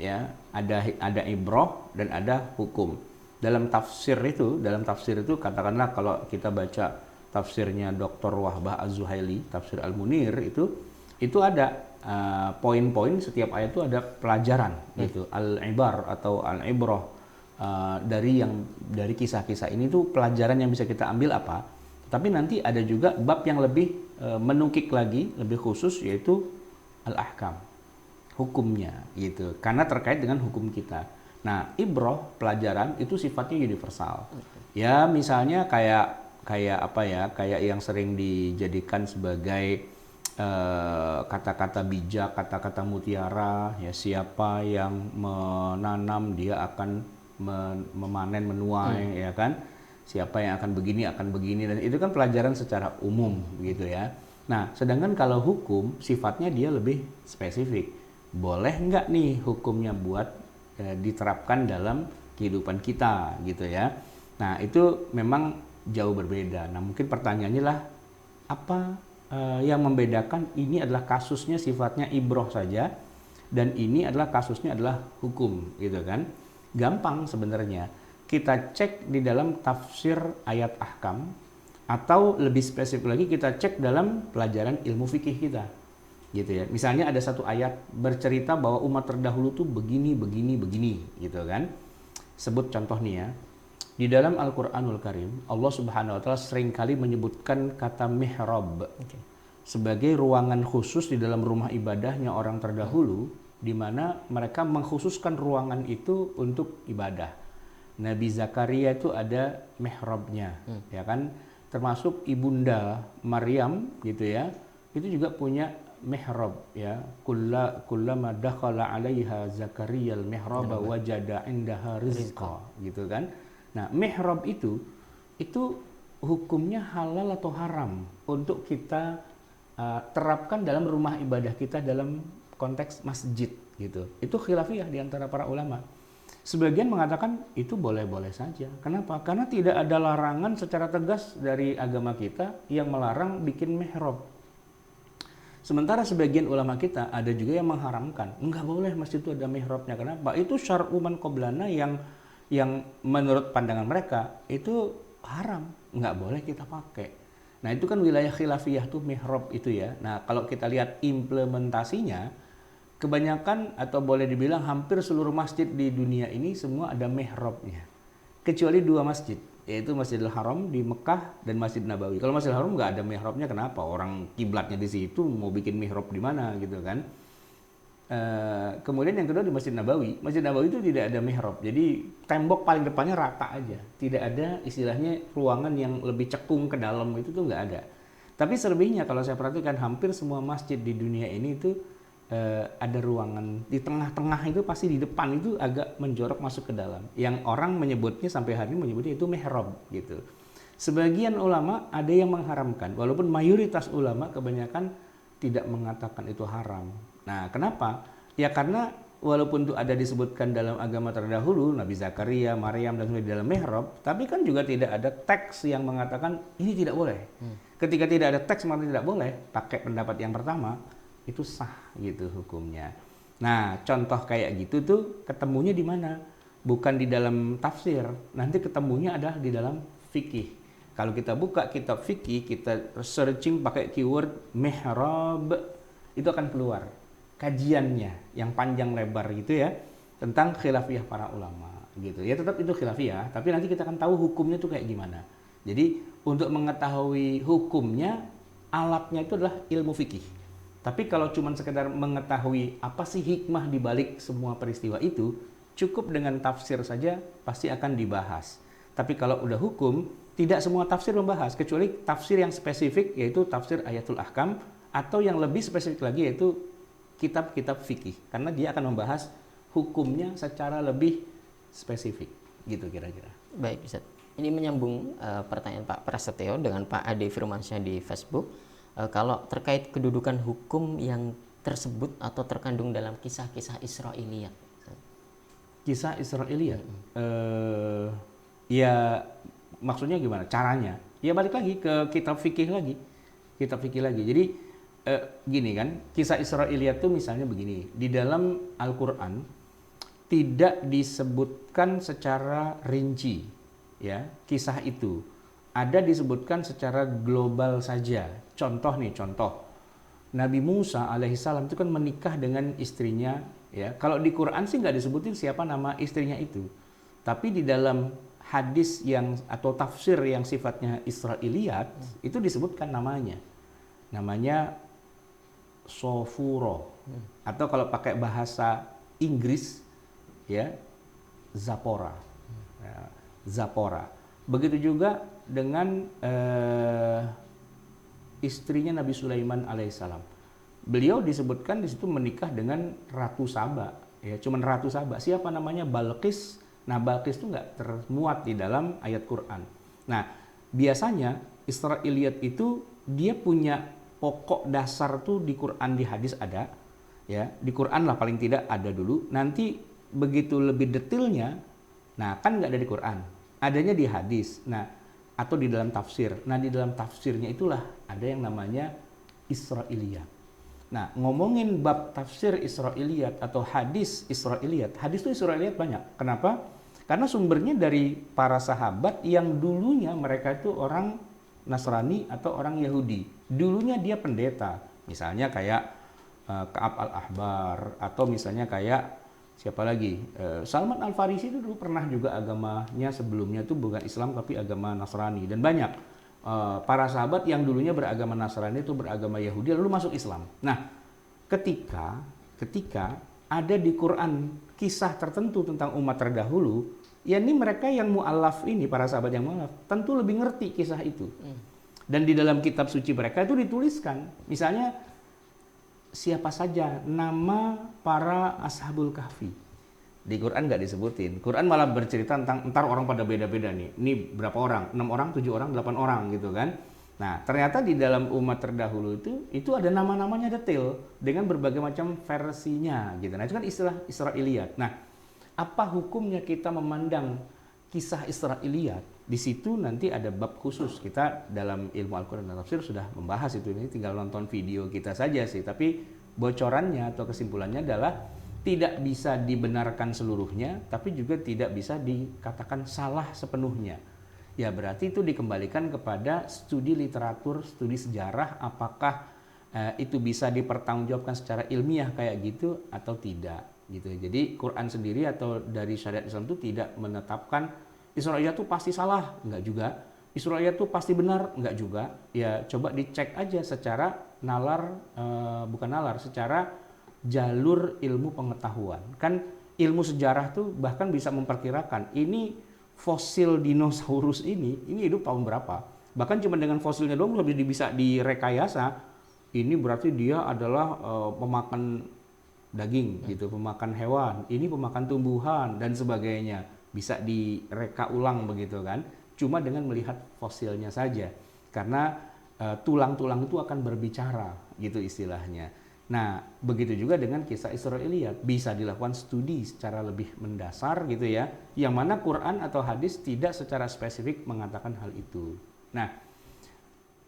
B: ya. Ada ibrah dan ada hukum. Dalam tafsir itu katakanlah kalau kita baca tafsirnya Dr. Wahbah Az-Zuhaili, tafsir Al-Munir, itu itu ada poin-poin, setiap ayat itu ada pelajaran gitu, al-ibar atau al-ibrah, dari kisah-kisah ini tuh pelajaran yang bisa kita ambil apa. Tapi nanti ada juga bab yang lebih menukik lagi, lebih khusus, yaitu al-ahkam, hukumnya gitu, karena terkait dengan hukum kita. Nah, ibrah, pelajaran itu sifatnya universal. Ya, misalnya kayak apa ya, kayak yang sering dijadikan sebagai kata-kata bijak, kata-kata mutiara, ya, siapa yang menanam dia akan memanen menuai, ya kan, siapa yang akan begini, dan itu kan pelajaran secara umum gitu ya. Nah, sedangkan kalau hukum sifatnya dia lebih spesifik. Boleh nggak nih hukumnya buat diterapkan dalam kehidupan kita gitu ya. Nah, itu memang jauh berbeda. Nah, mungkin pertanyaannya lah, apa yang membedakan ini adalah kasusnya sifatnya ibroh saja dan ini adalah kasusnya adalah hukum gitu kan. Gampang sebenarnya. Kita cek di dalam tafsir ayat ahkam, atau lebih spesifik lagi kita cek dalam pelajaran ilmu fikih kita gitu ya. Misalnya ada satu ayat bercerita bahwa umat terdahulu tuh begini gitu kan. Sebut contoh nih ya. Di dalam Al-Qur'anul Karim, Allah Subhanahu wa taala seringkali menyebutkan kata mihrab sebagai ruangan khusus di dalam rumah ibadahnya orang terdahulu, di mana mereka mengkhususkan ruangan itu untuk ibadah. Nabi Zakaria itu ada mihrabnya, ya kan? Termasuk ibunda Maryam gitu ya. Itu juga punya mihrab ya. Kullama dakhala 'alaiha Zakaria al-mihraba wajada 'indaha rizqa gitu kan. Nah, mihrab itu hukumnya halal atau haram untuk kita terapkan dalam rumah ibadah kita dalam konteks masjid gitu. Itu khilafiyah di antara para ulama. Sebagian mengatakan itu boleh-boleh saja. Kenapa? Karena tidak ada larangan secara tegas dari agama kita yang melarang bikin mihrab. Sementara sebagian ulama kita ada juga yang mengharamkan. Enggak boleh masjid itu ada mihrabnya. Kenapa? Itu syar'u man qablana yang menurut pandangan mereka itu haram, nggak boleh kita pakai. Nah, itu kan wilayah khilafiyah tuh mihrab itu ya. Nah, kalau kita lihat implementasinya, kebanyakan atau boleh dibilang hampir seluruh masjid di dunia ini semua ada mihrabnya. Kecuali dua masjid, yaitu Masjidil Haram di Mekah dan Masjid Nabawi. Kalau Masjidil Haram nggak ada mihrabnya, kenapa? Orang kiblatnya di situ, mau bikin mihrab di mana gitu kan. Kemudian yang kedua di Masjid Nabawi. Masjid Nabawi itu tidak ada mihrab. Jadi tembok paling depannya rata aja. Tidak ada istilahnya ruangan yang lebih cekung ke dalam, itu tuh nggak ada. Tapi selebihnya kalau saya perhatikan hampir semua masjid di dunia ini itu ada ruangan di tengah-tengah, itu pasti di depan itu agak menjorok masuk ke dalam. Yang orang menyebutnya sampai hari ini menyebutnya itu mihrab gitu. Sebagian ulama ada yang mengharamkan, walaupun mayoritas ulama kebanyakan tidak mengatakan itu haram. Nah, kenapa? Ya karena walaupun itu ada disebutkan dalam agama terdahulu, Nabi Zakaria, Maryam dan sebagainya di dalam mihrab, tapi kan juga tidak ada teks yang mengatakan ini tidak boleh. Ketika tidak ada teks mengatakan tidak boleh, pakai pendapat yang pertama, itu sah gitu hukumnya. Nah, contoh kayak gitu tuh ketemunya di mana? Bukan di dalam tafsir, nanti ketemunya adalah di dalam fikih. Kalau kita buka kitab fikih, kita searching pakai keyword mihrab, itu akan keluar kajiannya yang panjang lebar gitu ya, tentang khilafiyah para ulama gitu. Ya tetap itu khilafiyah, tapi nanti kita akan tahu hukumnya tuh kayak gimana. Jadi untuk mengetahui hukumnya, alatnya itu adalah ilmu fikih. Tapi kalau cuma sekedar mengetahui apa sih hikmah di balik semua peristiwa itu, cukup dengan tafsir saja pasti akan dibahas. Tapi kalau udah hukum, tidak semua tafsir membahas, kecuali tafsir yang spesifik, yaitu tafsir ayatul ahkam, atau yang lebih spesifik lagi yaitu kitab-kitab fikih, karena dia akan membahas hukumnya secara lebih spesifik gitu kira-kira.
A: Baik, Ustaz. Ini menyambung pertanyaan Pak Prasetyo dengan Pak Ade Firmansyah di Facebook. Kalau terkait kedudukan hukum yang tersebut atau terkandung dalam kisah-kisah Israiliyat.
B: Kisah Israiliyat, ya maksudnya gimana? Caranya? Ya balik lagi ke kitab fikih lagi. Jadi gini kan, kisah Israiliyat itu misalnya begini, di dalam Al-Quran tidak disebutkan secara rinci ya kisah itu, ada disebutkan secara global saja. Contoh Nabi Musa alaihissalam itu kan menikah dengan istrinya, ya. Kalau di Quran sih nggak disebutin siapa nama istrinya itu. Tapi di dalam hadis yang atau tafsir yang sifatnya Israiliyat itu disebutkan namanya. Namanya Sofuro. Atau kalau pakai bahasa Inggris ya Zapora. Ya, Zapora. Begitu juga dengan istrinya Nabi Sulaiman alaihissalam. Beliau disebutkan di situ menikah dengan Ratu Saba, ya, cuman Ratu Saba. Siapa namanya? Balqis. Nah, Balqis itu nggak termuat di dalam ayat Quran. Nah, biasanya Israiliyat itu dia punya pokok dasar tuh di Quran, di hadis ada, ya, di Quran lah paling tidak ada dulu. Nanti begitu lebih detailnya, nah kan nggak ada di Quran, adanya di hadis. Nah, atau di dalam tafsir. Nah, di dalam tafsirnya itulah ada yang namanya Israiliyat. Nah, ngomongin bab tafsir Israiliyat atau hadis Israiliyat. Hadis itu Israiliyat banyak. Kenapa? Karena sumbernya dari para sahabat yang dulunya mereka itu orang Nasrani atau orang Yahudi. Dulunya dia pendeta. Misalnya kayak Ka'ab al-Ahbar, atau misalnya kayak siapa lagi? Salman Al-Farisi itu dulu pernah juga agamanya sebelumnya itu bukan Islam tapi agama Nasrani, dan banyak para sahabat yang dulunya beragama Nasrani itu beragama Yahudi lalu masuk Islam. Nah, ketika ada di Quran kisah tertentu tentang umat terdahulu, ya ini mereka yang mu'alaf ini, para sahabat yang mu'alaf, tentu lebih ngerti kisah itu. Dan di dalam kitab suci mereka itu dituliskan, misalnya siapa saja nama para ashabul kahfi. Di Quran nggak disebutin. Quran malah bercerita tentang ntar orang pada beda-beda nih. Ini berapa orang? 6 orang, 7 orang, 8 orang gitu kan. Nah, ternyata di dalam umat terdahulu itu ada nama-namanya detail dengan berbagai macam versinya gitu. Nah, itu kan istilah Israiliyat. Nah, apa hukumnya kita memandang kisah Israiliyat? Di situ nanti ada bab khusus. Kita dalam ilmu Al-Quran dan Tafsir sudah membahas itu. Ini tinggal nonton video kita saja sih. Tapi bocorannya atau kesimpulannya adalah tidak bisa dibenarkan seluruhnya, tapi juga tidak bisa dikatakan salah sepenuhnya. Ya berarti itu dikembalikan kepada studi literatur, studi sejarah, apakah itu bisa dipertanggungjawabkan secara ilmiah kayak gitu atau tidak gitu. Jadi Quran sendiri atau dari syariat Islam itu tidak menetapkan Israiliyat itu pasti salah, enggak juga. Israiliyat itu pasti benar, enggak juga. Ya coba dicek aja secara secara jalur ilmu pengetahuan. Kan ilmu sejarah tuh bahkan bisa memperkirakan ini fosil dinosaurus ini hidup tahun berapa. Bahkan cuma dengan fosilnya doang lebih bisa direkayasa. Ini berarti dia adalah pemakan daging gitu, pemakan hewan, ini pemakan tumbuhan dan sebagainya. Bisa direka ulang begitu kan. Cuma dengan melihat fosilnya saja. Karena tulang-tulang itu akan berbicara gitu istilahnya. Nah, begitu juga dengan kisah Israiliyat, bisa dilakukan studi secara lebih mendasar gitu ya, yang mana Quran atau hadis tidak secara spesifik mengatakan hal itu. Nah,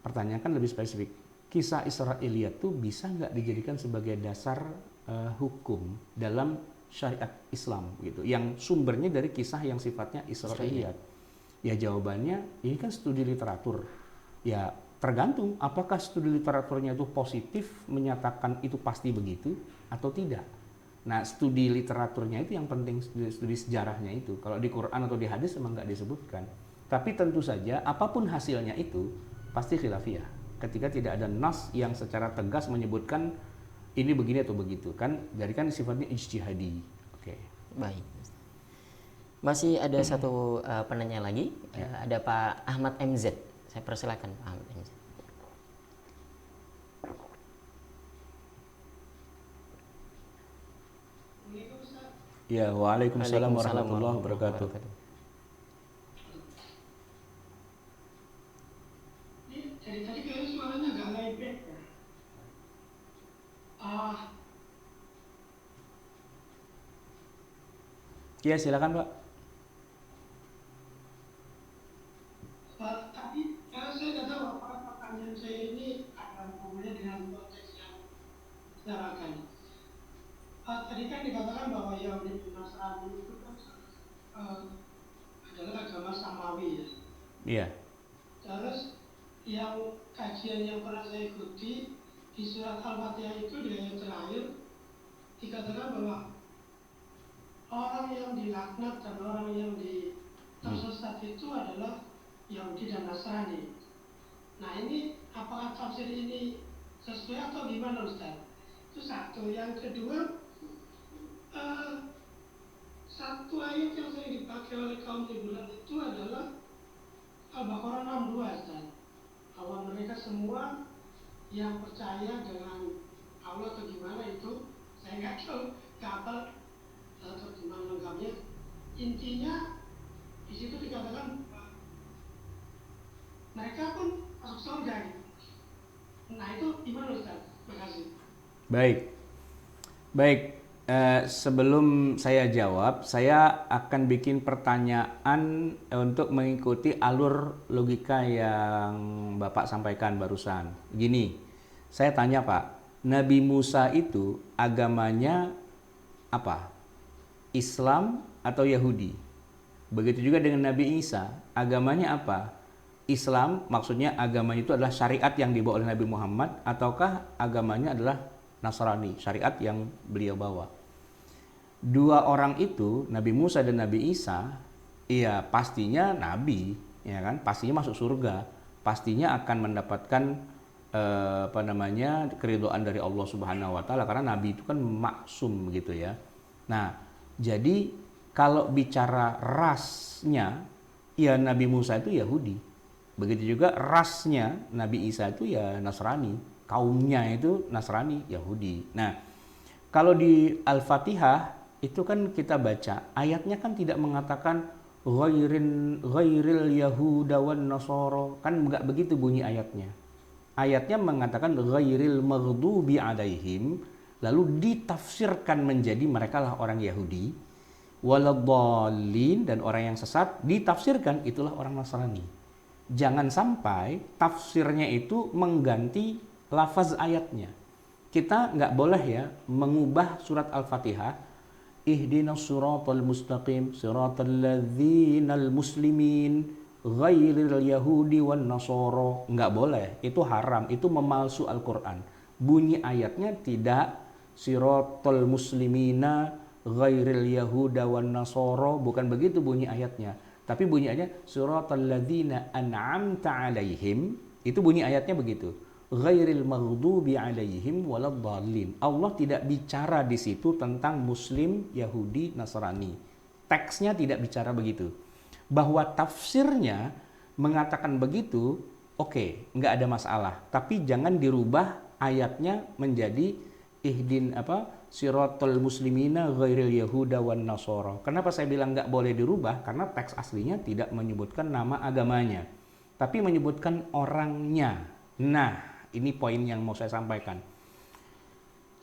B: pertanyaan kan lebih spesifik, kisah Israiliyat tuh bisa nggak dijadikan sebagai dasar hukum dalam syariat Islam gitu, yang sumbernya dari kisah yang sifatnya Israiliyat? Ya jawabannya, ini kan studi literatur, ya tergantung apakah studi literaturnya itu positif menyatakan itu pasti begitu atau tidak. Nah, studi literaturnya itu yang penting, studi sejarahnya itu. Kalau di Quran atau di hadis memang nggak disebutkan. Tapi tentu saja apapun hasilnya itu pasti khilafiyah. Ketika tidak ada nas yang secara tegas menyebutkan ini begini atau begitu, kan jadi kan sifatnya ijtihadi. Oke.
A: Baik. Masih ada satu penanya lagi. Ada Pak Ahmad MZ. Saya persilakan Pak Ahmad MZ.
B: Ya, waalaikumsalam warahmatullahi wabarakatuh.
C: Dari tadi kayaknya suaranya agak lebih ya.
B: Ya, silakan Pak.
C: Tapi saya tidak tahu apakah pertanyaan saya ini ada hubungannya dengan konteks yang bicarakan. Tadi kan dikatakan bahwa Yahudi dan Nasrani itu kan adalah agama samawi ya.
B: Iya.
C: Terus yang kajian yang pernah saya ikuti di surat Al-Fatihah itu di ayat terakhir dikatakan bahwa orang yang dilaknat dan orang yang tersesat itu adalah Yahudi dan Nasrani. Nah ini apakah tafsir ini sesuai atau gimana Ustaz? Itu satu. Yang kedua, satu ayat yang sering dipakai oleh kaum liberal itu adalah Al-Baqarah 62 Ustaz. Bahwa mereka semua yang percaya dengan Allah atau gimana itu, saya nggak tahu kapal terjemahan lengkapnya. Intinya di situ dikatakan mereka pun masuk surga gitu. Nah itu gimana Ustaz? Terima kasih.
B: Baik. Sebelum saya jawab, saya akan bikin pertanyaan untuk mengikuti alur logika yang Bapak sampaikan barusan. Gini, saya tanya Pak, Nabi Musa itu agamanya apa? Islam atau Yahudi? Begitu juga dengan Nabi Isa, agamanya apa? Islam, maksudnya agamanya itu adalah syariat yang dibawa oleh Nabi Muhammad, ataukah agamanya adalah Nasrani, syariat yang beliau bawa? Dua orang itu, Nabi Musa dan Nabi Isa, iya pastinya nabi, ya kan? Pastinya masuk surga, pastinya akan mendapatkan keridhaan dari Allah Subhanahu wa taala, karena nabi itu kan maksum gitu ya. Nah, jadi kalau bicara rasnya, ya Nabi Musa itu Yahudi. Begitu juga rasnya Nabi Isa itu ya Nasrani, kaumnya itu Nasrani, Yahudi. Nah, kalau di Al-Fatihah itu kan kita baca, ayatnya kan tidak mengatakan ghairil yahuda wan nasara, kan enggak begitu bunyi ayatnya. Ayatnya mengatakan ghairil maghdubi alaihim, lalu ditafsirkan menjadi mereka lah orang Yahudi, waladhdallin, dan orang yang sesat ditafsirkan itulah orang Nasrani. Jangan sampai tafsirnya itu mengganti lafaz ayatnya. Kita nggak boleh ya mengubah surat Al-Fatihah, ihdinas siratal mustaqim siratal ladzinal muslimin ghairil yahudi wan nasara. Nggak boleh, itu haram, itu memalsu Al-Quran. Bunyi ayatnya tidak siratal muslimina ghairil yahuda wan nasara, bukan begitu bunyi ayatnya. Tapi bunyi ayatnya siratal ladzina an'amta alaihim, itu bunyi ayatnya begitu. Ghairil maghdubi alaihim waladdallin. Allah tidak bicara di situ tentang Muslim, Yahudi, Nasrani. Teksnya tidak bicara begitu. Bahwa tafsirnya mengatakan begitu, oke, nggak ada masalah. Tapi jangan dirubah ayatnya menjadi siratal muslimina ghairil yahuda wan nasara. Kenapa saya bilang nggak boleh dirubah? Karena teks aslinya tidak menyebutkan nama agamanya, tapi menyebutkan orangnya. Nah, ini poin yang mau saya sampaikan.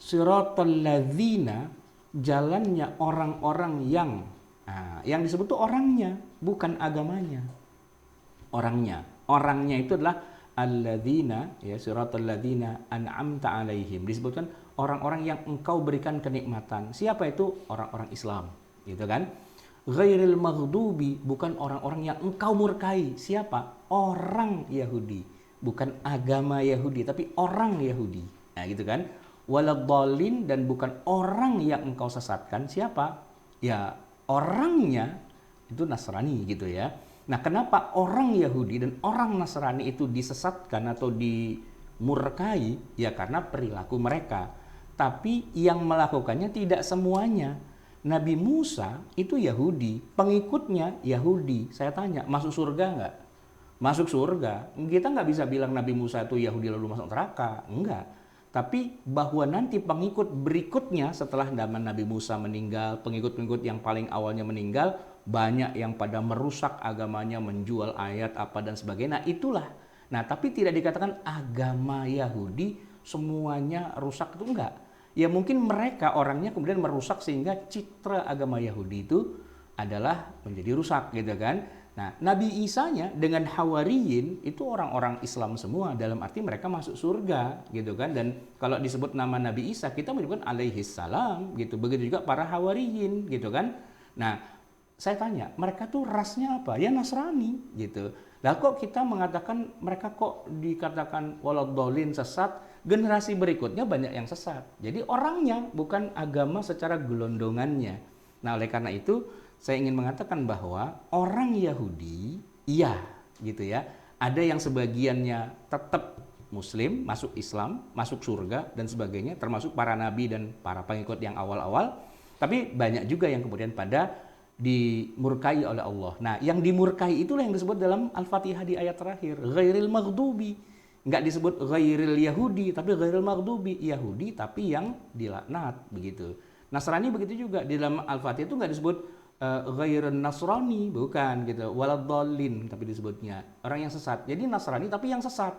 B: Siratal ladzina, jalannya orang-orang yang disebut itu orangnya, bukan agamanya. Orangnya itu adalah alladzina, ya, siratal ladzina an'amta alaihim. Disebutkan orang-orang yang engkau berikan kenikmatan. Siapa itu? Orang-orang Islam, gitu kan? Ghairil maghdubi, bukan orang-orang yang engkau murkai. Siapa? Orang Yahudi. Bukan agama Yahudi, tapi orang Yahudi. Nah, gitu kan? Waladhdallin, dan bukan orang yang engkau sesatkan. Siapa? Ya, orangnya itu Nasrani, gitu ya. Nah, kenapa orang Yahudi dan orang Nasrani itu disesatkan atau dimurkai? Ya, karena perilaku mereka. Tapi yang melakukannya tidak semuanya. Nabi Musa itu Yahudi, pengikutnya Yahudi. Saya tanya, masuk surga nggak? Masuk surga. Kita nggak bisa bilang Nabi Musa itu Yahudi lalu masuk neraka. Enggak. Tapi bahwa nanti pengikut berikutnya setelah zaman Nabi Musa meninggal, pengikut-pengikut yang paling awalnya meninggal, banyak yang pada merusak agamanya, menjual ayat apa dan sebagainya. Nah, itulah. Nah, tapi tidak dikatakan agama Yahudi semuanya rusak, itu enggak. Ya mungkin mereka orangnya kemudian merusak sehingga citra agama Yahudi itu adalah menjadi rusak, gitu kan. Nah, Nabi Isanya dengan Hawariyin itu orang-orang Islam semua, dalam arti mereka masuk surga, gitu kan. Dan kalau disebut nama Nabi Isa, kita menyebutkan alaihis salam, gitu. Begitu juga para Hawariyin, gitu kan. Nah, saya tanya, mereka tuh rasnya apa? Ya Nasrani, gitu. Lah kok kita mengatakan mereka kok dikatakan waladhdallin, sesat, generasi berikutnya banyak yang sesat. Jadi orangnya bukan agama secara gelondongannya. Nah, oleh karena itu saya ingin mengatakan bahwa orang Yahudi, iya gitu ya. Ada yang sebagiannya tetap Muslim, masuk Islam, masuk surga dan sebagainya, termasuk para nabi dan para pengikut yang awal-awal. Tapi banyak juga yang kemudian pada dimurkai oleh Allah. Nah, yang dimurkai itulah yang disebut dalam Al-Fatihah di ayat terakhir, ghairil maghdubi. Nggak disebut ghairil Yahudi, tapi ghairil maghdubi, Yahudi tapi yang dilaknat, begitu. Nasrani begitu juga, di dalam Al-Fatihah itu nggak disebut ghairun Nasrani, bukan gitu, waladdallin tapi disebutnya orang yang sesat. Jadi Nasrani tapi yang sesat.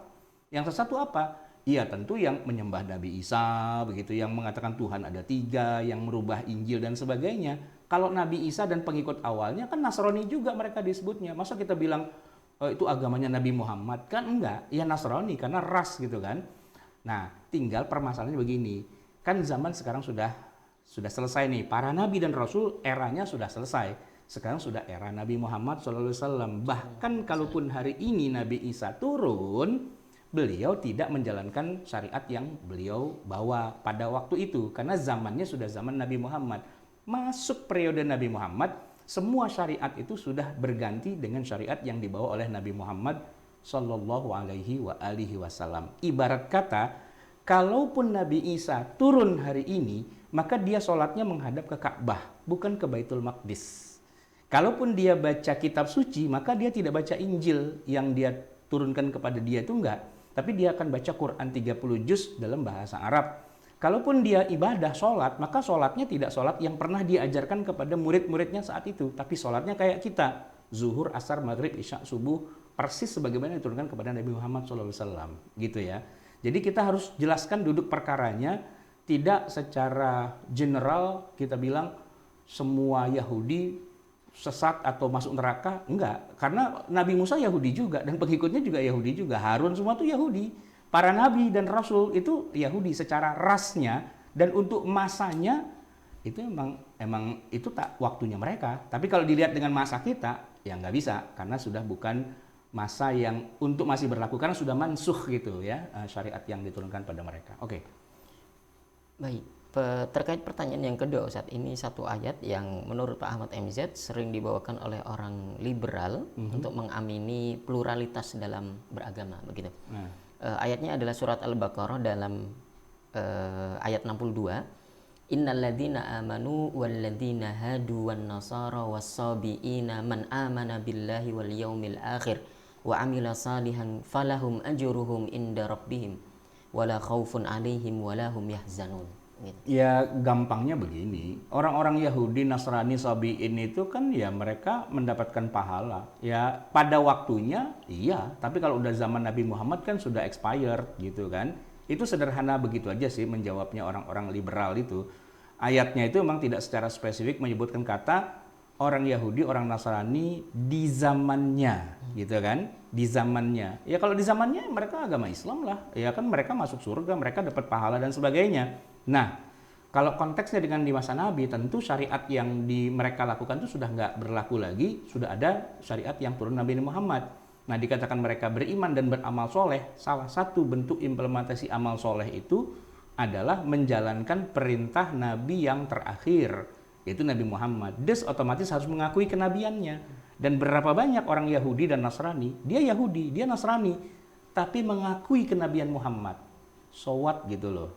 B: Yang sesat itu apa? Iya, tentu yang menyembah Nabi Isa, begitu, yang mengatakan Tuhan ada 3, yang merubah Injil dan sebagainya. Kalau Nabi Isa dan pengikut awalnya kan Nasrani juga mereka disebutnya. Masa kita bilang itu agamanya Nabi Muhammad? Kan enggak, ya Nasrani karena ras gitu kan. Nah, tinggal permasalahannya begini. Kan zaman sekarang sudah selesai nih. Para nabi dan rasul eranya sudah selesai. Sekarang sudah era Nabi Muhammad SAW. Bahkan kalaupun hari ini Nabi Isa turun, beliau tidak menjalankan syariat yang beliau bawa pada waktu itu. Karena zamannya sudah zaman Nabi Muhammad. Masuk periode Nabi Muhammad, semua syariat itu sudah berganti dengan syariat yang dibawa oleh Nabi Muhammad Sallallahu Alaihi Wasallam. Ibarat kata, kalaupun Nabi Isa turun hari ini, maka dia sholatnya menghadap ke Ka'bah, bukan ke Baitul Maqdis. Kalaupun dia baca kitab suci, maka dia tidak baca Injil yang dia turunkan kepada dia itu enggak. Tapi dia akan baca Quran 30 juz dalam bahasa Arab. Kalaupun dia ibadah, sholat, maka sholatnya tidak sholat yang pernah diajarkan kepada murid-muridnya saat itu. Tapi sholatnya kayak kita, zuhur, asar, maghrib, isya, subuh, persis sebagaimana diturunkan kepada Nabi Muhammad SAW. Gitu ya. Jadi kita harus jelaskan duduk perkaranya. Tidak secara general kita bilang semua Yahudi sesat atau masuk neraka, enggak. Karena Nabi Musa Yahudi juga dan pengikutnya juga Yahudi juga. Harun semua itu Yahudi. Para nabi dan rasul itu Yahudi secara rasnya, dan untuk masanya itu emang itu tak waktunya mereka. Tapi kalau dilihat dengan masa kita, ya nggak bisa karena sudah bukan masa yang untuk masih berlaku karena sudah mansuh gitu ya syariat yang diturunkan pada mereka. Oke.
A: Baik, terkait pertanyaan yang kedua Ustadz, ini satu ayat yang menurut Pak Ahmad MZ sering dibawakan oleh orang liberal untuk mengamini pluralitas dalam beragama, begitu. Ayatnya adalah surat Al-Baqarah dalam ayat 62. Innalladzina amanu walladzina hadu wan nasara was-sabiina man amana billahi wal yaumil akhir wa amila salihan falahum ajruhum inda rabbihim wala khaufun alaihim wala hum yahzanun. Gitu.
B: Ya gampangnya begini, orang-orang Yahudi, Nasrani, Sabi'in itu kan ya mereka mendapatkan pahala. Ya pada waktunya iya, tapi kalau udah zaman Nabi Muhammad kan sudah expired gitu kan. Itu sederhana begitu aja sih menjawabnya orang-orang liberal itu. Ayatnya itu memang tidak secara spesifik menyebutkan kata orang Yahudi, orang Nasrani di zamannya gitu kan, di zamannya. Ya kalau di zamannya mereka agama Islam lah, ya kan mereka masuk surga, mereka dapat pahala dan sebagainya. Nah, kalau konteksnya dengan di masa Nabi, tentu syariat yang mereka lakukan itu sudah nggak berlaku lagi, sudah ada syariat yang turun Nabi Muhammad. Nah, dikatakan mereka beriman dan beramal soleh, salah satu bentuk implementasi amal soleh itu adalah menjalankan perintah Nabi yang terakhir, yaitu Nabi Muhammad. Des otomatis harus mengakui kenabiannya. Dan berapa banyak orang Yahudi dan Nasrani, dia Yahudi, dia Nasrani, tapi mengakui kenabian Muhammad. So what gitu loh.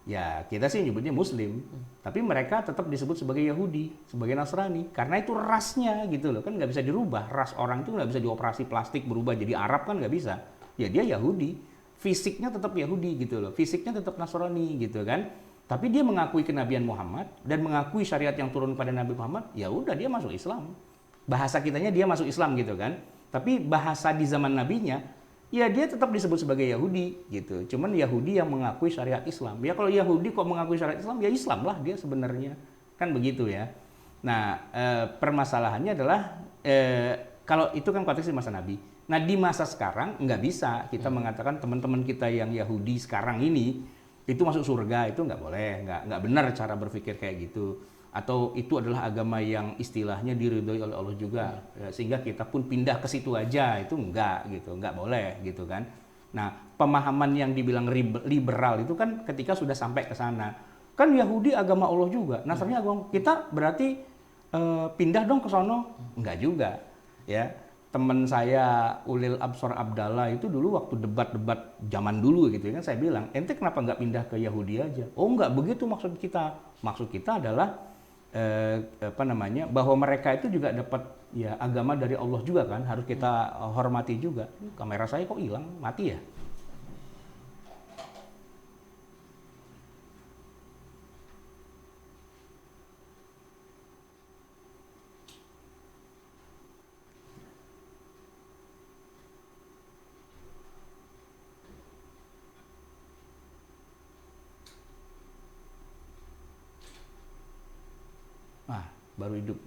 B: Ya kita sih nyebutnya Muslim, tapi mereka tetap disebut sebagai Yahudi, sebagai Nasrani, karena itu rasnya gitu loh. Kan nggak bisa dirubah, ras orang itu nggak bisa dioperasi plastik berubah jadi Arab kan nggak bisa. Ya dia Yahudi, fisiknya tetap Yahudi gitu loh, fisiknya tetap Nasrani gitu kan. Tapi dia mengakui kenabian Muhammad dan mengakui syariat yang turun pada Nabi Muhammad, ya udah dia masuk Islam. Bahasa kitanya dia masuk Islam gitu kan. Tapi bahasa di zaman nabinya, ya dia tetap disebut sebagai Yahudi gitu. Cuman Yahudi yang mengakui syariat Islam. Ya kalau Yahudi kok mengakui syariat Islam, ya Islam lah dia sebenarnya. Kan begitu ya. Nah, permasalahannya adalah kalau itu kan konteks di masa Nabi. Nah, di masa sekarang nggak bisa kita mengatakan teman-teman kita yang Yahudi sekarang ini itu masuk surga, itu nggak boleh, nggak benar cara berpikir kayak gitu. Atau itu adalah agama yang istilahnya diridhoi oleh Allah juga, ya, sehingga kita pun pindah ke situ aja, itu enggak gitu, enggak boleh gitu kan. Nah, pemahaman yang dibilang liberal itu kan ketika sudah sampai ke sana. Kan Yahudi agama Allah juga, Nasrani agama kita, berarti pindah dong ke sono? Enggak juga, ya. Teman saya Ulil Absor Abdallah itu dulu waktu debat-debat zaman dulu gitu kan, saya bilang, ente kenapa nggak pindah ke Yahudi aja? Oh, nggak begitu maksud kita. Maksud kita adalah bahwa mereka itu juga dapat ya agama dari Allah juga kan, harus kita hormati juga. Kamera saya kok hilang, mati ya? Baru hidup.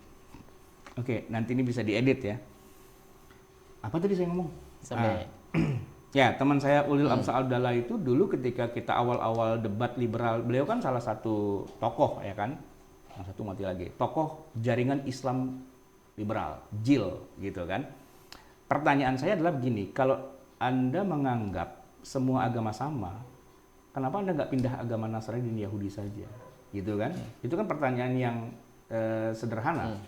B: Oke, nanti ini bisa diedit ya. Apa tadi saya ngomong?
A: Sampai
B: ya, teman saya Ulil Absor Abdallah itu dulu ketika kita awal-awal debat liberal, beliau kan salah satu tokoh ya kan. Yang satu mati lagi. Tokoh jaringan Islam liberal, JIL gitu kan. Pertanyaan saya adalah begini, kalau Anda menganggap semua agama sama, kenapa Anda nggak pindah agama Nasrani dan Yahudi saja? Gitu kan? Itu kan pertanyaan yang sederhana.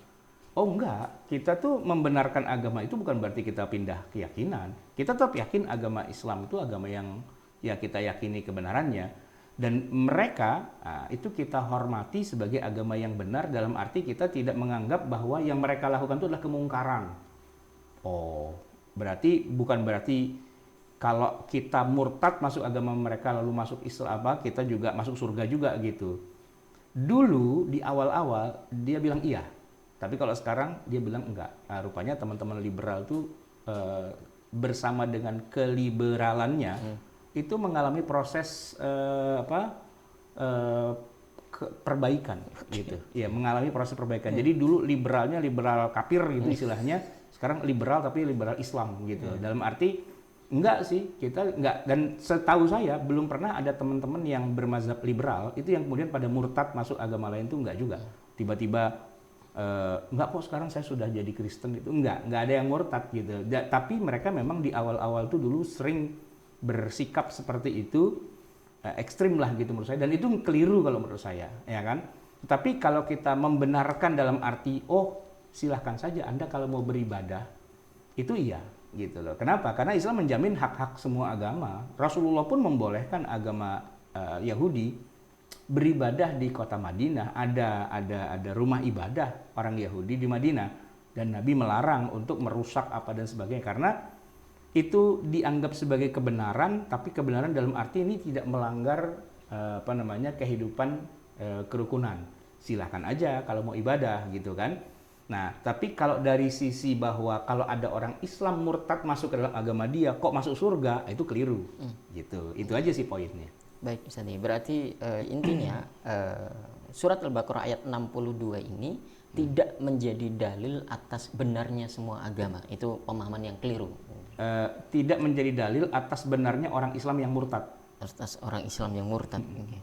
B: Oh enggak, kita tuh membenarkan agama itu bukan berarti kita pindah keyakinan. Kita tetap yakin agama Islam itu agama yang ya kita yakini kebenarannya. Dan mereka itu kita hormati sebagai agama yang benar, dalam arti kita tidak menganggap bahwa yang mereka lakukan itu adalah kemungkaran. Oh, bukan berarti kalau kita murtad masuk agama mereka lalu masuk Islam kita juga masuk surga juga gitu. Dulu di awal-awal dia bilang iya, tapi kalau sekarang dia bilang enggak. Rupanya teman-teman liberal tuh bersama dengan keliberalannya itu mengalami proses perbaikan gitu. Ya, mengalami proses perbaikan. Jadi dulu liberalnya liberal kafir gitu istilahnya, sekarang liberal tapi liberal Islam gitu. Dalam arti enggak sih, kita enggak, dan setahu saya belum pernah ada teman-teman yang bermazhab liberal itu yang kemudian pada murtad masuk agama lain, itu enggak juga. Tiba-tiba enggak kok sekarang saya sudah jadi Kristen, itu enggak ada yang murtad gitu. Tapi mereka memang di awal-awal tuh dulu sering bersikap seperti itu, ekstrim lah gitu menurut saya, dan itu keliru kalau menurut saya, ya kan. Tapi kalau kita membenarkan dalam arti silahkan saja Anda kalau mau beribadah, itu iya gitu loh. Kenapa? Karena Islam menjamin hak-hak semua agama. Rasulullah pun membolehkan agama Yahudi beribadah di kota Madinah. Ada rumah ibadah orang Yahudi di Madinah, dan Nabi melarang untuk merusak apa dan sebagainya, karena itu dianggap sebagai kebenaran, tapi kebenaran dalam arti ini tidak melanggar kehidupan kerukunan. Silahkan aja kalau mau ibadah gitu kan. Nah, tapi kalau dari sisi bahwa kalau ada orang Islam murtad masuk ke dalam agama dia, kok masuk surga, itu keliru. Gitu. Itu aja sih poinnya.
A: Baik, Ustaz. Berarti intinya surat Al-Baqarah ayat 62 ini tidak menjadi dalil atas benarnya semua agama. Itu pemahaman yang keliru.
B: Tidak menjadi dalil atas benarnya orang Islam yang murtad.
A: Atas orang Islam yang murtad. Okay.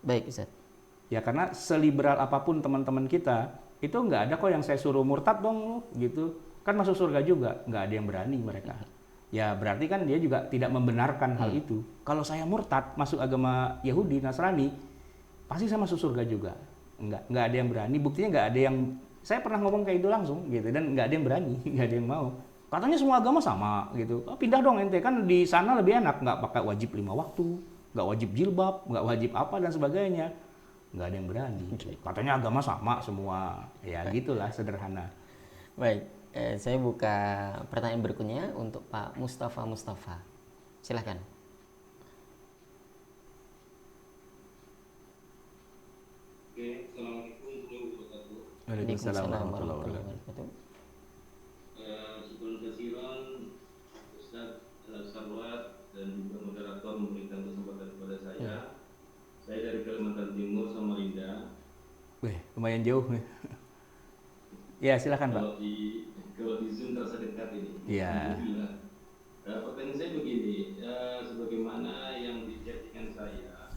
A: Baik, Ustaz.
B: Ya karena seliberal apapun teman-teman kita, itu nggak ada kok yang saya suruh murtad dong gitu. Kan masuk surga juga, nggak ada yang berani mereka. Ya berarti kan dia juga tidak membenarkan hal itu. Kalau saya murtad masuk agama Yahudi, Nasrani, pasti saya masuk surga juga. Nggak ada yang berani. Buktinya nggak ada yang, saya pernah ngomong kayak itu langsung gitu, dan nggak ada yang berani, nggak ada yang mau. Katanya semua agama sama gitu. Pindah dong ente, kan di sana lebih enak, nggak pakai wajib 5 waktu, nggak wajib jilbab, nggak wajib apa dan sebagainya. Nggak ada yang berani. Katanya agama sama semua. Ya gitulah, sederhana.
A: Baik, saya buka pertanyaan berikutnya untuk Pak Mustafa. Silahkan.
D: Oke, Assalamualaikum warahmatullahi wabarakatuh.
B: Waalaikumsalam warahmatullahi wabarakatuh.
D: Syukur kasiran Ustaz Al-Sarwat dan juga moderator memberikan kesempatan kepada saya. Saya dari Kalimantan Timur, Samarinda.
B: Wih, lumayan jauh. Ya, silakan Pak.
D: Kalau di Zoom terasa dekat ini.
B: Iya.
D: Pertanyaan saya begini, sebagaimana yang dijanjikan saya,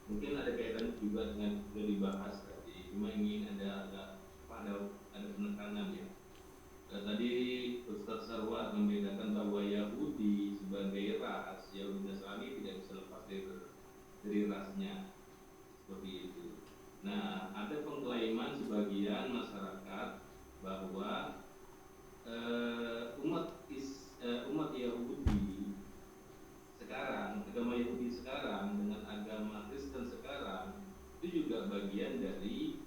D: mungkin ada kaitan juga dengan yang dibahas tadi. Cuma ingin ada penekanan ya. Tadi Ustaz Sarwat membedakan bahwa Yahudi sebagai ras, Yahudi Nasrani tidak bisa lepas dari rasnya, seperti itu. Nah, ada pengklaiman sebagian masyarakat bahwa umat Yahudi sekarang, agama Yahudi sekarang dengan agama Kristen sekarang itu juga bagian dari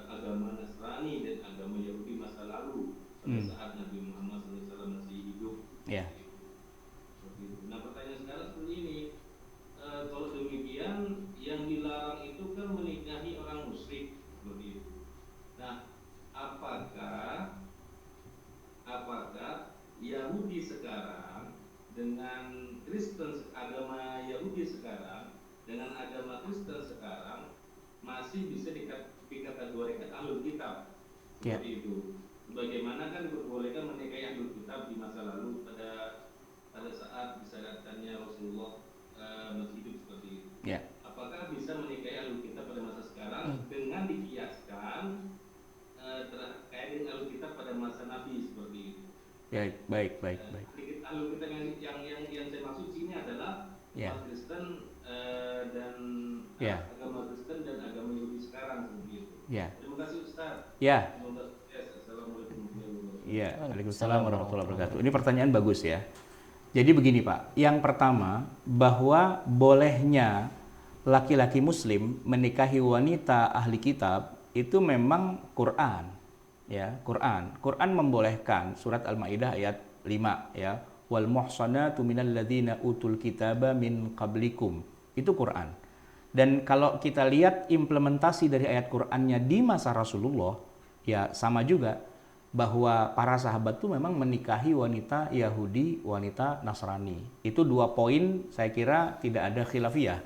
D: agama Nasrani dan agama Yahudi masa lalu pada saat Nabi Muhammad SAW masih hidup.
B: Ya.
D: Nah, pertanyaan sekarang seperti ini, kalau demikian yang dilarang itu kan menikahi orang musyrik, seperti itu. Nah, apakah Yahudi sekarang dengan Kristen, agama Yahudi sekarang dengan agama Kristen sekarang masih bisa dikategorikan ahlul kitab, seperti itu. Bagaimana kan diperbolehkan menikahi ahlul kitab di masa lalu pada saat disyariatkannya Rasulullah masih hidup, seperti itu. Apakah bisa menikahi ahlul kitab pada masa sekarang dengan dikiaskan terkait dengan ahlul kitab pada masa Nabi, seperti itu?
B: Ya, baik.
D: Ahlul kitab yang saya maksud sini adalah umat Kristen dan agama Kristen dan agama Yahudi sekarang, seperti itu. Terima kasih Ustaz. Assalamualaikum warahmatullahi wabarakatuh.
B: Waalaikumsalam warahmatullahi wabarakatuh. Ini pertanyaan bagus ya. Jadi begini Pak, yang pertama bahwa bolehnya laki-laki muslim menikahi wanita ahli kitab itu memang Quran. Ya, Quran membolehkan, surat Al-Maidah ayat 5 ya. Wal muhsanatu minal ladzina utul kitaba min qablikum. Itu Quran. Dan kalau kita lihat implementasi dari ayat Qur'annya di masa Rasulullah, ya sama juga bahwa para sahabat itu memang menikahi wanita Yahudi, wanita Nasrani. Itu 2 poin saya kira tidak ada khilafiyah.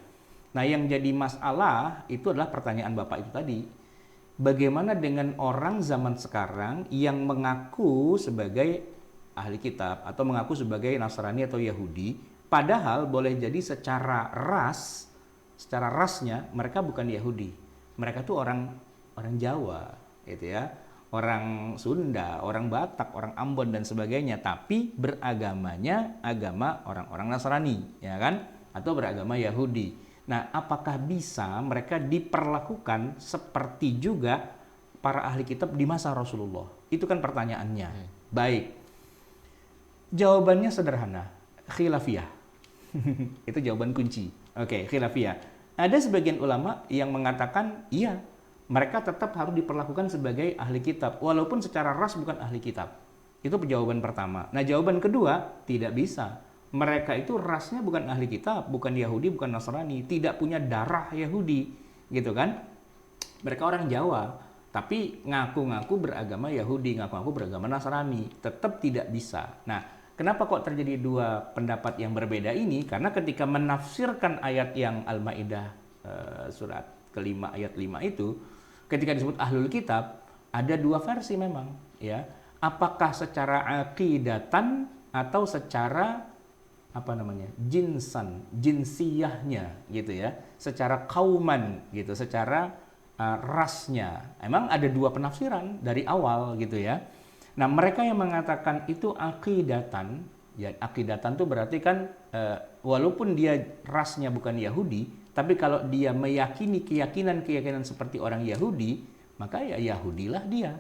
B: Nah, yang jadi masalah itu adalah pertanyaan Bapak itu tadi. Bagaimana dengan orang zaman sekarang yang mengaku sebagai ahli kitab atau mengaku sebagai Nasrani atau Yahudi, padahal boleh jadi secara rasnya mereka bukan Yahudi. Mereka tuh orang Jawa, gitu ya. Orang Sunda, orang Batak, orang Ambon dan sebagainya, tapi beragamanya agama orang-orang Nasrani, ya kan? Atau beragama Yahudi. Nah, apakah bisa mereka diperlakukan seperti juga para ahli kitab di masa Rasulullah? Itu kan pertanyaannya. Baik. Jawabannya sederhana, khilafiyah. Itu jawaban kunci. Oke, khilafiyah. Ada sebagian ulama yang mengatakan, iya, mereka tetap harus diperlakukan sebagai ahli kitab, walaupun secara ras bukan ahli kitab. Itu jawaban pertama. Nah, jawaban kedua, tidak bisa. Mereka itu rasnya bukan ahli kitab, bukan Yahudi, bukan Nasrani, tidak punya darah Yahudi, gitu kan? Mereka orang Jawa, tapi ngaku-ngaku beragama Yahudi, ngaku-ngaku beragama Nasrani, tetap tidak bisa. Nah, kenapa kok terjadi 2 pendapat yang berbeda ini? Karena ketika menafsirkan ayat yang Al-Maidah surat ke-5 ayat 5 itu, ketika disebut ahlul kitab, ada 2 versi memang, ya. Apakah secara aqidatan atau secara jinsiyahnya gitu ya, secara kauman gitu, secara rasnya. Emang ada 2 penafsiran dari awal gitu ya. Nah, mereka yang mengatakan itu aqidatan, ya aqidatan itu berarti kan walaupun dia rasnya bukan Yahudi, tapi kalau dia meyakini keyakinan seperti orang Yahudi, maka ya Yahudilah dia.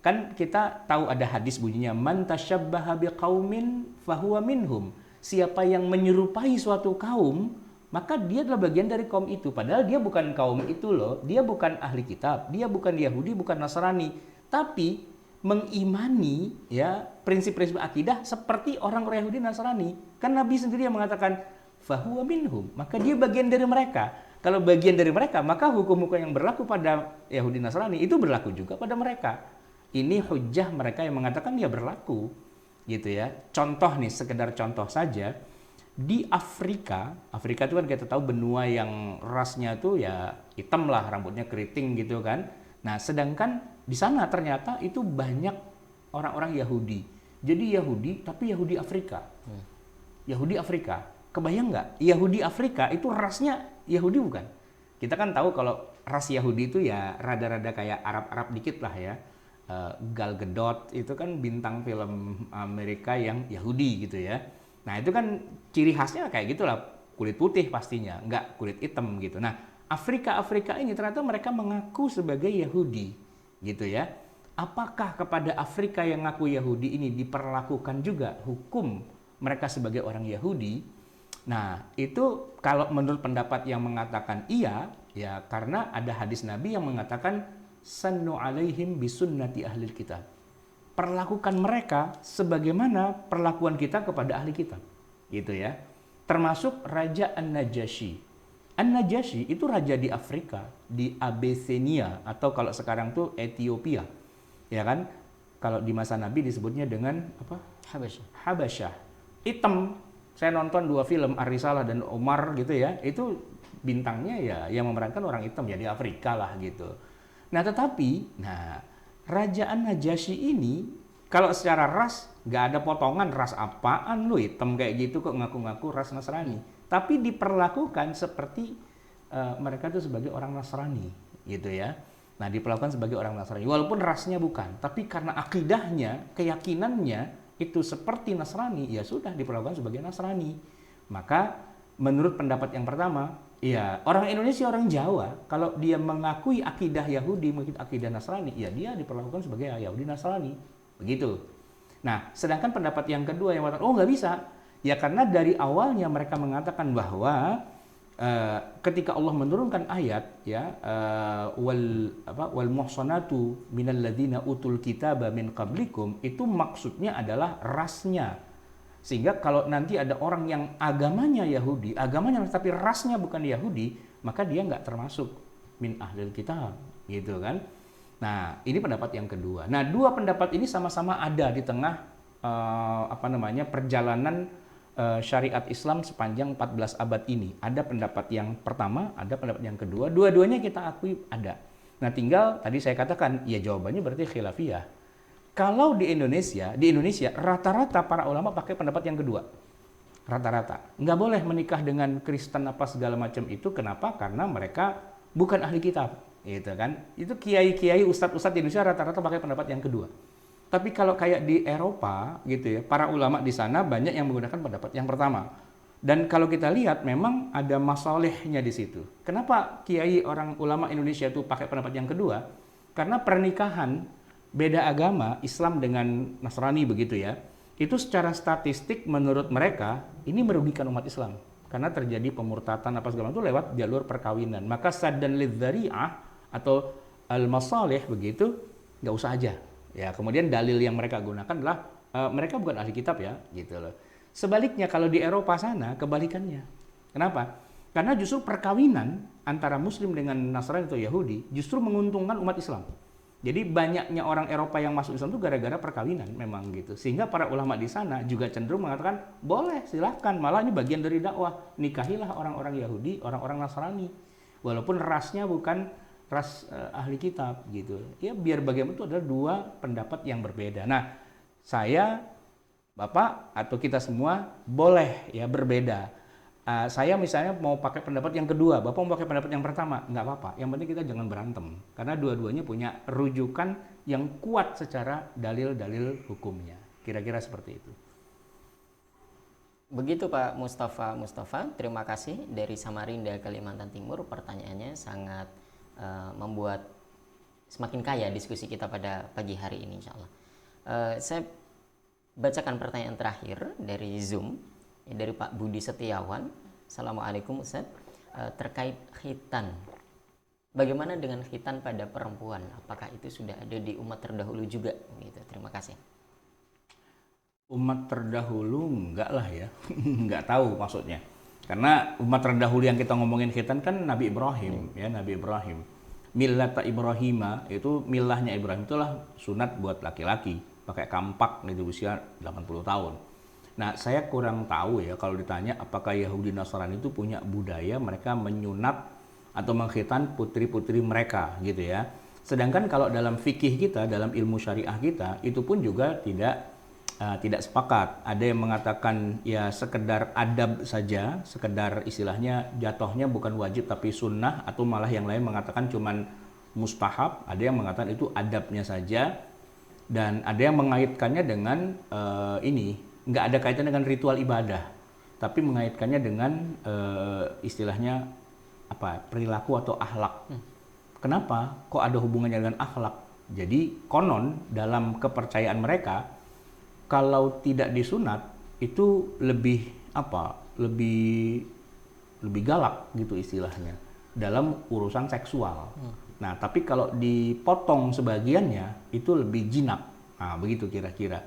B: Kan kita tahu ada hadis bunyinya man tasyabbaha biqaumin fahuwa minhum. Siapa yang menyerupai suatu kaum, maka dia adalah bagian dari kaum itu. Padahal dia bukan kaum itu loh. Dia bukan ahli kitab, dia bukan Yahudi, bukan Nasrani. Tapi mengimani ya prinsip-prinsip akidah seperti orang Yahudi Nasrani. Kan Nabi sendiri yang mengatakan fahuwa minhum, maka dia bagian dari mereka. Kalau bagian dari mereka, maka hukum-hukum yang berlaku pada Yahudi Nasrani itu berlaku juga pada mereka. Ini hujjah mereka yang mengatakan dia berlaku. Gitu ya. Contoh nih, sekedar contoh saja, di Afrika itu kan kita tahu benua yang rasnya tuh ya hitam lah, rambutnya keriting gitu kan. Nah, sedangkan di sana ternyata itu banyak orang-orang Yahudi. Jadi Yahudi, tapi Yahudi Afrika. Yahudi Afrika. Kebayang nggak? Yahudi Afrika itu rasnya Yahudi bukan? Kita kan tahu kalau ras Yahudi itu ya rada-rada kayak Arab-Arab dikit lah ya. Gal Gadot itu kan bintang film Amerika yang Yahudi gitu ya. Nah itu kan ciri khasnya kayak gitulah, kulit putih pastinya, nggak kulit hitam gitu. Nah Afrika ini ternyata mereka mengaku sebagai Yahudi gitu ya. Apakah kepada Afrika yang ngaku Yahudi ini diperlakukan juga hukum mereka sebagai orang Yahudi? Nah itu kalau menurut pendapat yang mengatakan iya, ya karena ada hadis Nabi yang mengatakan sannu alaihim bisunnati ahlil kitab. Perlakukan mereka sebagaimana perlakuan kita kepada ahli kitab. Gitu ya. Termasuk Raja An-Najasyi. An-Najasyi itu raja di Afrika, di Abyssinia atau kalau sekarang tuh Ethiopia. Ya kan? Kalau di masa Nabi disebutnya dengan apa? Habasyah. Hitam. Saya nonton 2 film Ar-Risalah dan Omar gitu ya. Itu bintangnya ya yang memerankan orang hitam ya di Afrika lah gitu. Nah tetapi, Raja An-Najasyi ini kalau secara ras nggak ada potongan ras apaan lu hitam kayak gitu kok ngaku-ngaku ras Nasrani. Tapi diperlakukan seperti mereka itu sebagai orang Nasrani gitu ya. Nah diperlakukan sebagai orang Nasrani walaupun rasnya bukan. Tapi karena akidahnya, keyakinannya itu seperti Nasrani, ya sudah diperlakukan sebagai Nasrani. Maka menurut pendapat yang pertama, ya orang Indonesia, orang Jawa, kalau dia mengakui akidah Yahudi, mengakui akidah Nasrani, ya dia diperlakukan sebagai Yahudi Nasrani, begitu. Nah, sedangkan pendapat yang kedua yang mengatakan, oh nggak bisa, ya karena dari awalnya mereka mengatakan bahwa ketika Allah menurunkan ayat, ya wal muhsanatu minal ladzina utul kitaba min qablikum, itu maksudnya adalah rasnya. Sehingga kalau nanti ada orang yang agamanya Yahudi, agamanya tapi rasnya bukan Yahudi, maka dia nggak termasuk min ahlil kitab, gitu kan? Nah, ini pendapat yang kedua. Nah, 2 pendapat ini sama-sama ada di tengah perjalanan syariat Islam sepanjang 14 abad ini. Ada pendapat yang pertama, ada pendapat yang kedua. Dua-duanya kita akui ada. Nah, tinggal tadi saya katakan, ya jawabannya berarti khilafiyah. Kalau di Indonesia rata-rata para ulama pakai pendapat yang kedua. Rata-rata. Nggak boleh menikah dengan Kristen apa segala macam itu. Kenapa? Karena mereka bukan ahli kitab. Gitu kan. Itu kiai-kiai, ustadz-ustadz di Indonesia rata-rata pakai pendapat yang kedua. Tapi kalau kayak di Eropa gitu ya, para ulama di sana banyak yang menggunakan pendapat yang pertama. Dan kalau kita lihat memang ada masalahnya di situ. Kenapa kiai orang ulama Indonesia itu pakai pendapat yang kedua? Karena pernikahan beda agama, Islam dengan Nasrani begitu ya, itu secara statistik menurut mereka ini merugikan umat Islam. Karena terjadi pemurtatan apa segala itu lewat jalur perkawinan. Maka saddan lidzari'ah atau al-masalih begitu, nggak usah aja. Ya, kemudian dalil yang mereka gunakan adalah mereka bukan ahli kitab ya, gitu loh. Sebaliknya kalau di Eropa sana kebalikannya. Kenapa? Karena justru perkawinan antara Muslim dengan Nasrani atau Yahudi justru menguntungkan umat Islam. Jadi banyaknya orang Eropa yang masuk Islam itu gara-gara perkawinan memang gitu. Sehingga para ulama di sana juga cenderung mengatakan boleh silahkan, malah ini bagian dari dakwah. Nikahilah orang-orang Yahudi, orang-orang Nasrani. Walaupun rasnya bukan ras ahli kitab gitu. Ya biar bagaimana itu adalah 2 pendapat yang berbeda. Nah, saya, Bapak atau kita semua boleh ya berbeda. Saya misalnya mau pakai pendapat yang kedua, Bapak mau pakai pendapat yang pertama, nggak apa-apa. Yang penting kita jangan berantem. Karena dua-duanya punya rujukan yang kuat secara dalil-dalil hukumnya. Kira-kira seperti itu.
A: Begitu Pak Mustafa. Terima kasih dari Samarinda, Kalimantan Timur. Pertanyaannya sangat membuat semakin kaya diskusi kita pada pagi hari ini, insya Allah. Saya bacakan pertanyaan terakhir dari Zoom, dari Pak Budi Setiawan. Assalamualaikum Ustaz. Terkait khitan, bagaimana dengan khitan pada perempuan? Apakah itu sudah ada di umat terdahulu juga? Gitu. Terima kasih.
B: Umat terdahulu enggak lah ya, enggak tahu maksudnya. Karena umat terdahulu yang kita ngomongin khitan kan Nabi Ibrahim, ya Nabi Ibrahim. Millata Ibrahima, itu milahnya Ibrahim itulah sunat buat laki-laki, pakai kampak di usia 80 tahun. Nah, saya kurang tahu ya kalau ditanya apakah Yahudi Nasrani itu punya budaya mereka menyunat atau mengkhitan putri-putri mereka gitu ya. Sedangkan kalau dalam fikih kita, dalam ilmu syariah kita, itu pun juga tidak sepakat. Ada yang mengatakan ya sekedar adab saja, sekedar istilahnya jatuhnya bukan wajib tapi sunnah, atau malah yang lain mengatakan cuman mustahab. Ada yang mengatakan itu adabnya saja, Dan ada yang mengaitkannya dengan ini, nggak ada kaitan dengan ritual ibadah, tapi mengaitkannya dengan istilahnya apa, perilaku atau akhlak. Kenapa? Kok ada hubungannya dengan akhlak? Jadi konon dalam kepercayaan mereka, kalau tidak disunat itu lebih apa? Lebih galak gitu istilahnya dalam urusan seksual. Nah, tapi kalau dipotong sebagiannya itu lebih jinak. Nah, begitu kira-kira.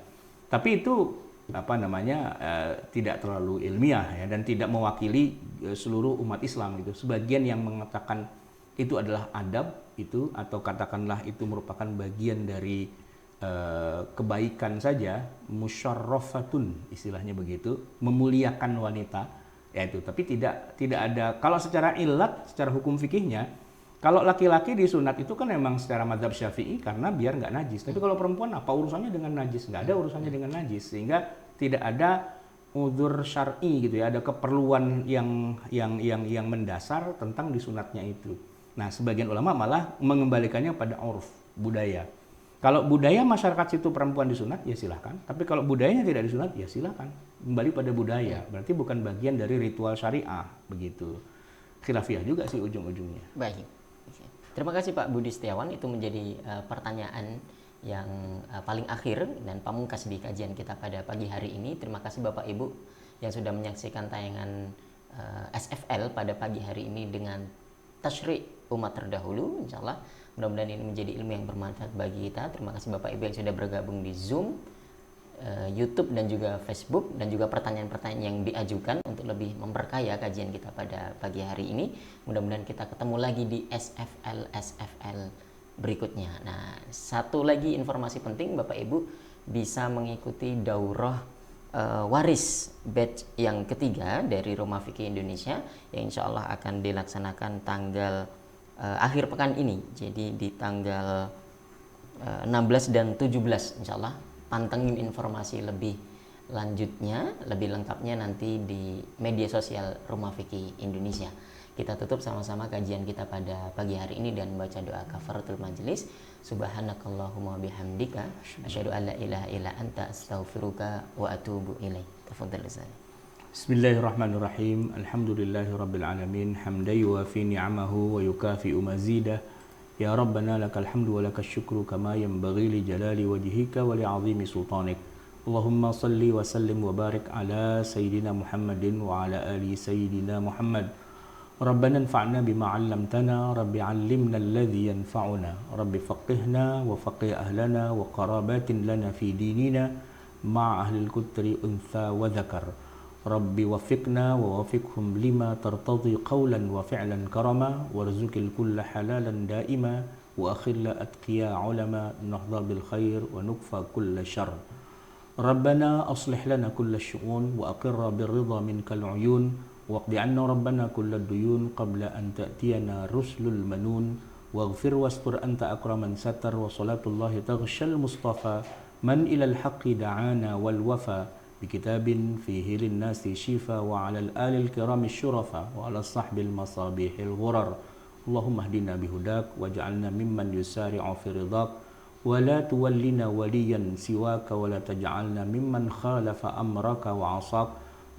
B: Tapi itu apa namanya tidak terlalu ilmiah ya, dan tidak mewakili seluruh umat Islam gitu. Sebagian yang mengatakan itu adalah adab itu, atau katakanlah itu merupakan bagian dari kebaikan saja, musyarrafatun istilahnya begitu, memuliakan wanita ya itu. Tapi tidak ada, kalau secara ilat, secara hukum fikihnya, kalau laki-laki disunat itu kan memang secara mazhab Syafi'i karena biar nggak najis. Tapi kalau perempuan apa urusannya dengan najis? Nggak ada urusannya dengan najis, sehingga tidak ada udzur syar'i gitu ya, ada keperluan yang mendasar tentang disunatnya itu. Nah, sebagian ulama malah mengembalikannya pada urf, budaya. Kalau budaya masyarakat situ perempuan disunat, ya silahkan. Tapi kalau budayanya tidak disunat, ya silahkan. Kembali pada budaya. Berarti bukan bagian dari ritual syariah, begitu. Khilafiyah juga sih ujung-ujungnya.
A: Baik. Terima kasih Pak Budi Setiawan. Itu menjadi pertanyaan yang paling akhir dan pamungkas di kajian kita pada pagi hari ini. Terima kasih Bapak Ibu yang sudah menyaksikan tayangan SFL pada pagi hari ini dengan tasyri' umat terdahulu. Insyaallah mudah-mudahan ini menjadi ilmu yang bermanfaat bagi kita. Terima kasih Bapak Ibu yang sudah bergabung di Zoom, YouTube dan juga Facebook, dan juga pertanyaan-pertanyaan yang diajukan untuk lebih memperkaya kajian kita pada pagi hari ini. Mudah-mudahan kita ketemu lagi di SFL berikutnya. Nah, satu lagi informasi penting, Bapak Ibu bisa mengikuti daurah waris batch yang ketiga dari Rumah Fikih Indonesia yang insya Allah akan dilaksanakan tanggal akhir pekan ini. Jadi di tanggal 16 dan 17 insya Allah. Pantengin informasi lebih lanjutnya, lebih lengkapnya nanti di media sosial Rumah Fikih Indonesia. Kita tutup sama-sama kajian kita pada pagi hari ini dan baca doa kafaratul majelis. Subhanakallahumma bihamdika asyhadu an la ilaha illa anta astaghfiruka wa atubu ilaik. Tafadhal Ustaz.
B: Bismillahirrahmanirrahim. Alhamdulillahirabbil alamin. Hamdan yuwafi ni'amahu wa yukafi'u mazidah. Ya Rabbana lakal hamdu wa lakal syukru kama yanbaghi li jalali wajhika wa li 'azimi sultanik. Allahumma salli wa sallim wa barik ala sayyidina Muhammadin wa ala ali sayyidina Muhammad. Rabbana anfa'na bima 'allamtana, rabbi 'allimna alladhi yanfa'una, rabbi faqihna wa faqih ahlana wa qarabatin lana fi dinina ma'a ahli al-kutri untha wa dhakar. Rabbi wafiqna wa wafiqhum lima tartadi qawlan wa fi'lan karama warzukil kulla halalan daima wa akhilla atqiya ulama nahdha bil khair wa nukfa kulla syar. Rabbana aslih lana kulla syu'un wa aqirra bir ridha minkal uyun waqdi anna rabbana kulla duyun qabla an ta'tiyana rusulul manun waghfir wastur anta akraman satar wa salatullahi taghshal mustafa man ilal haqqi da'ana wal wafa بكتاب فيه للناس شفاء وعلى الآل الكرام الشرفاء وعلى الصحب المصابيح الغرر اللهم اهدنا بهداك واجعلنا ممن يسارع في رضاك ولا تولنا وليا سواك ولا تجعلنا ممن خالف أمرك وعصاك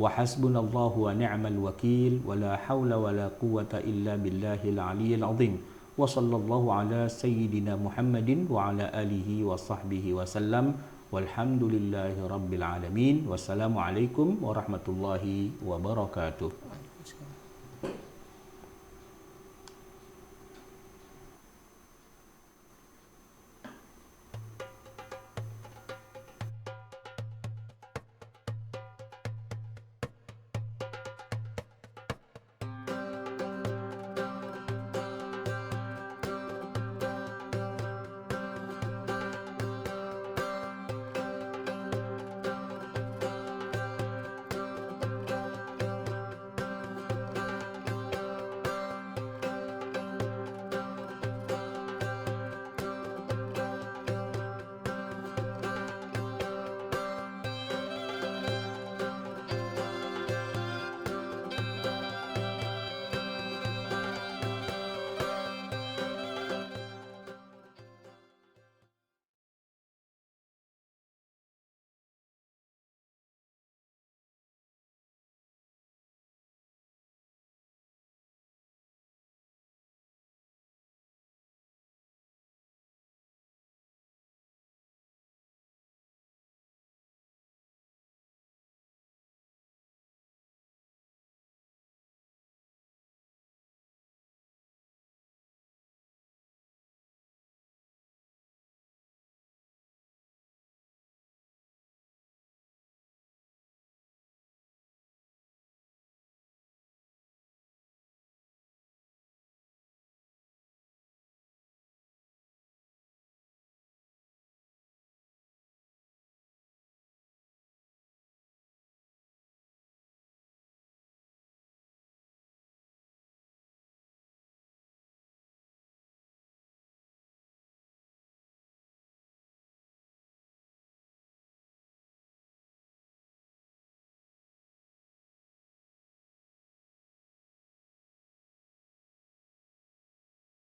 B: وحسبنا الله ونعم الوكيل ولا حول ولا قوة إلا بالله العلي العظيم وصلى الله على سيدنا محمد وعلى آله وصحبه وسلم Walhamdulillahi Rabbil Alamin. Wassalamualaikum warahmatullahi wabarakatuh.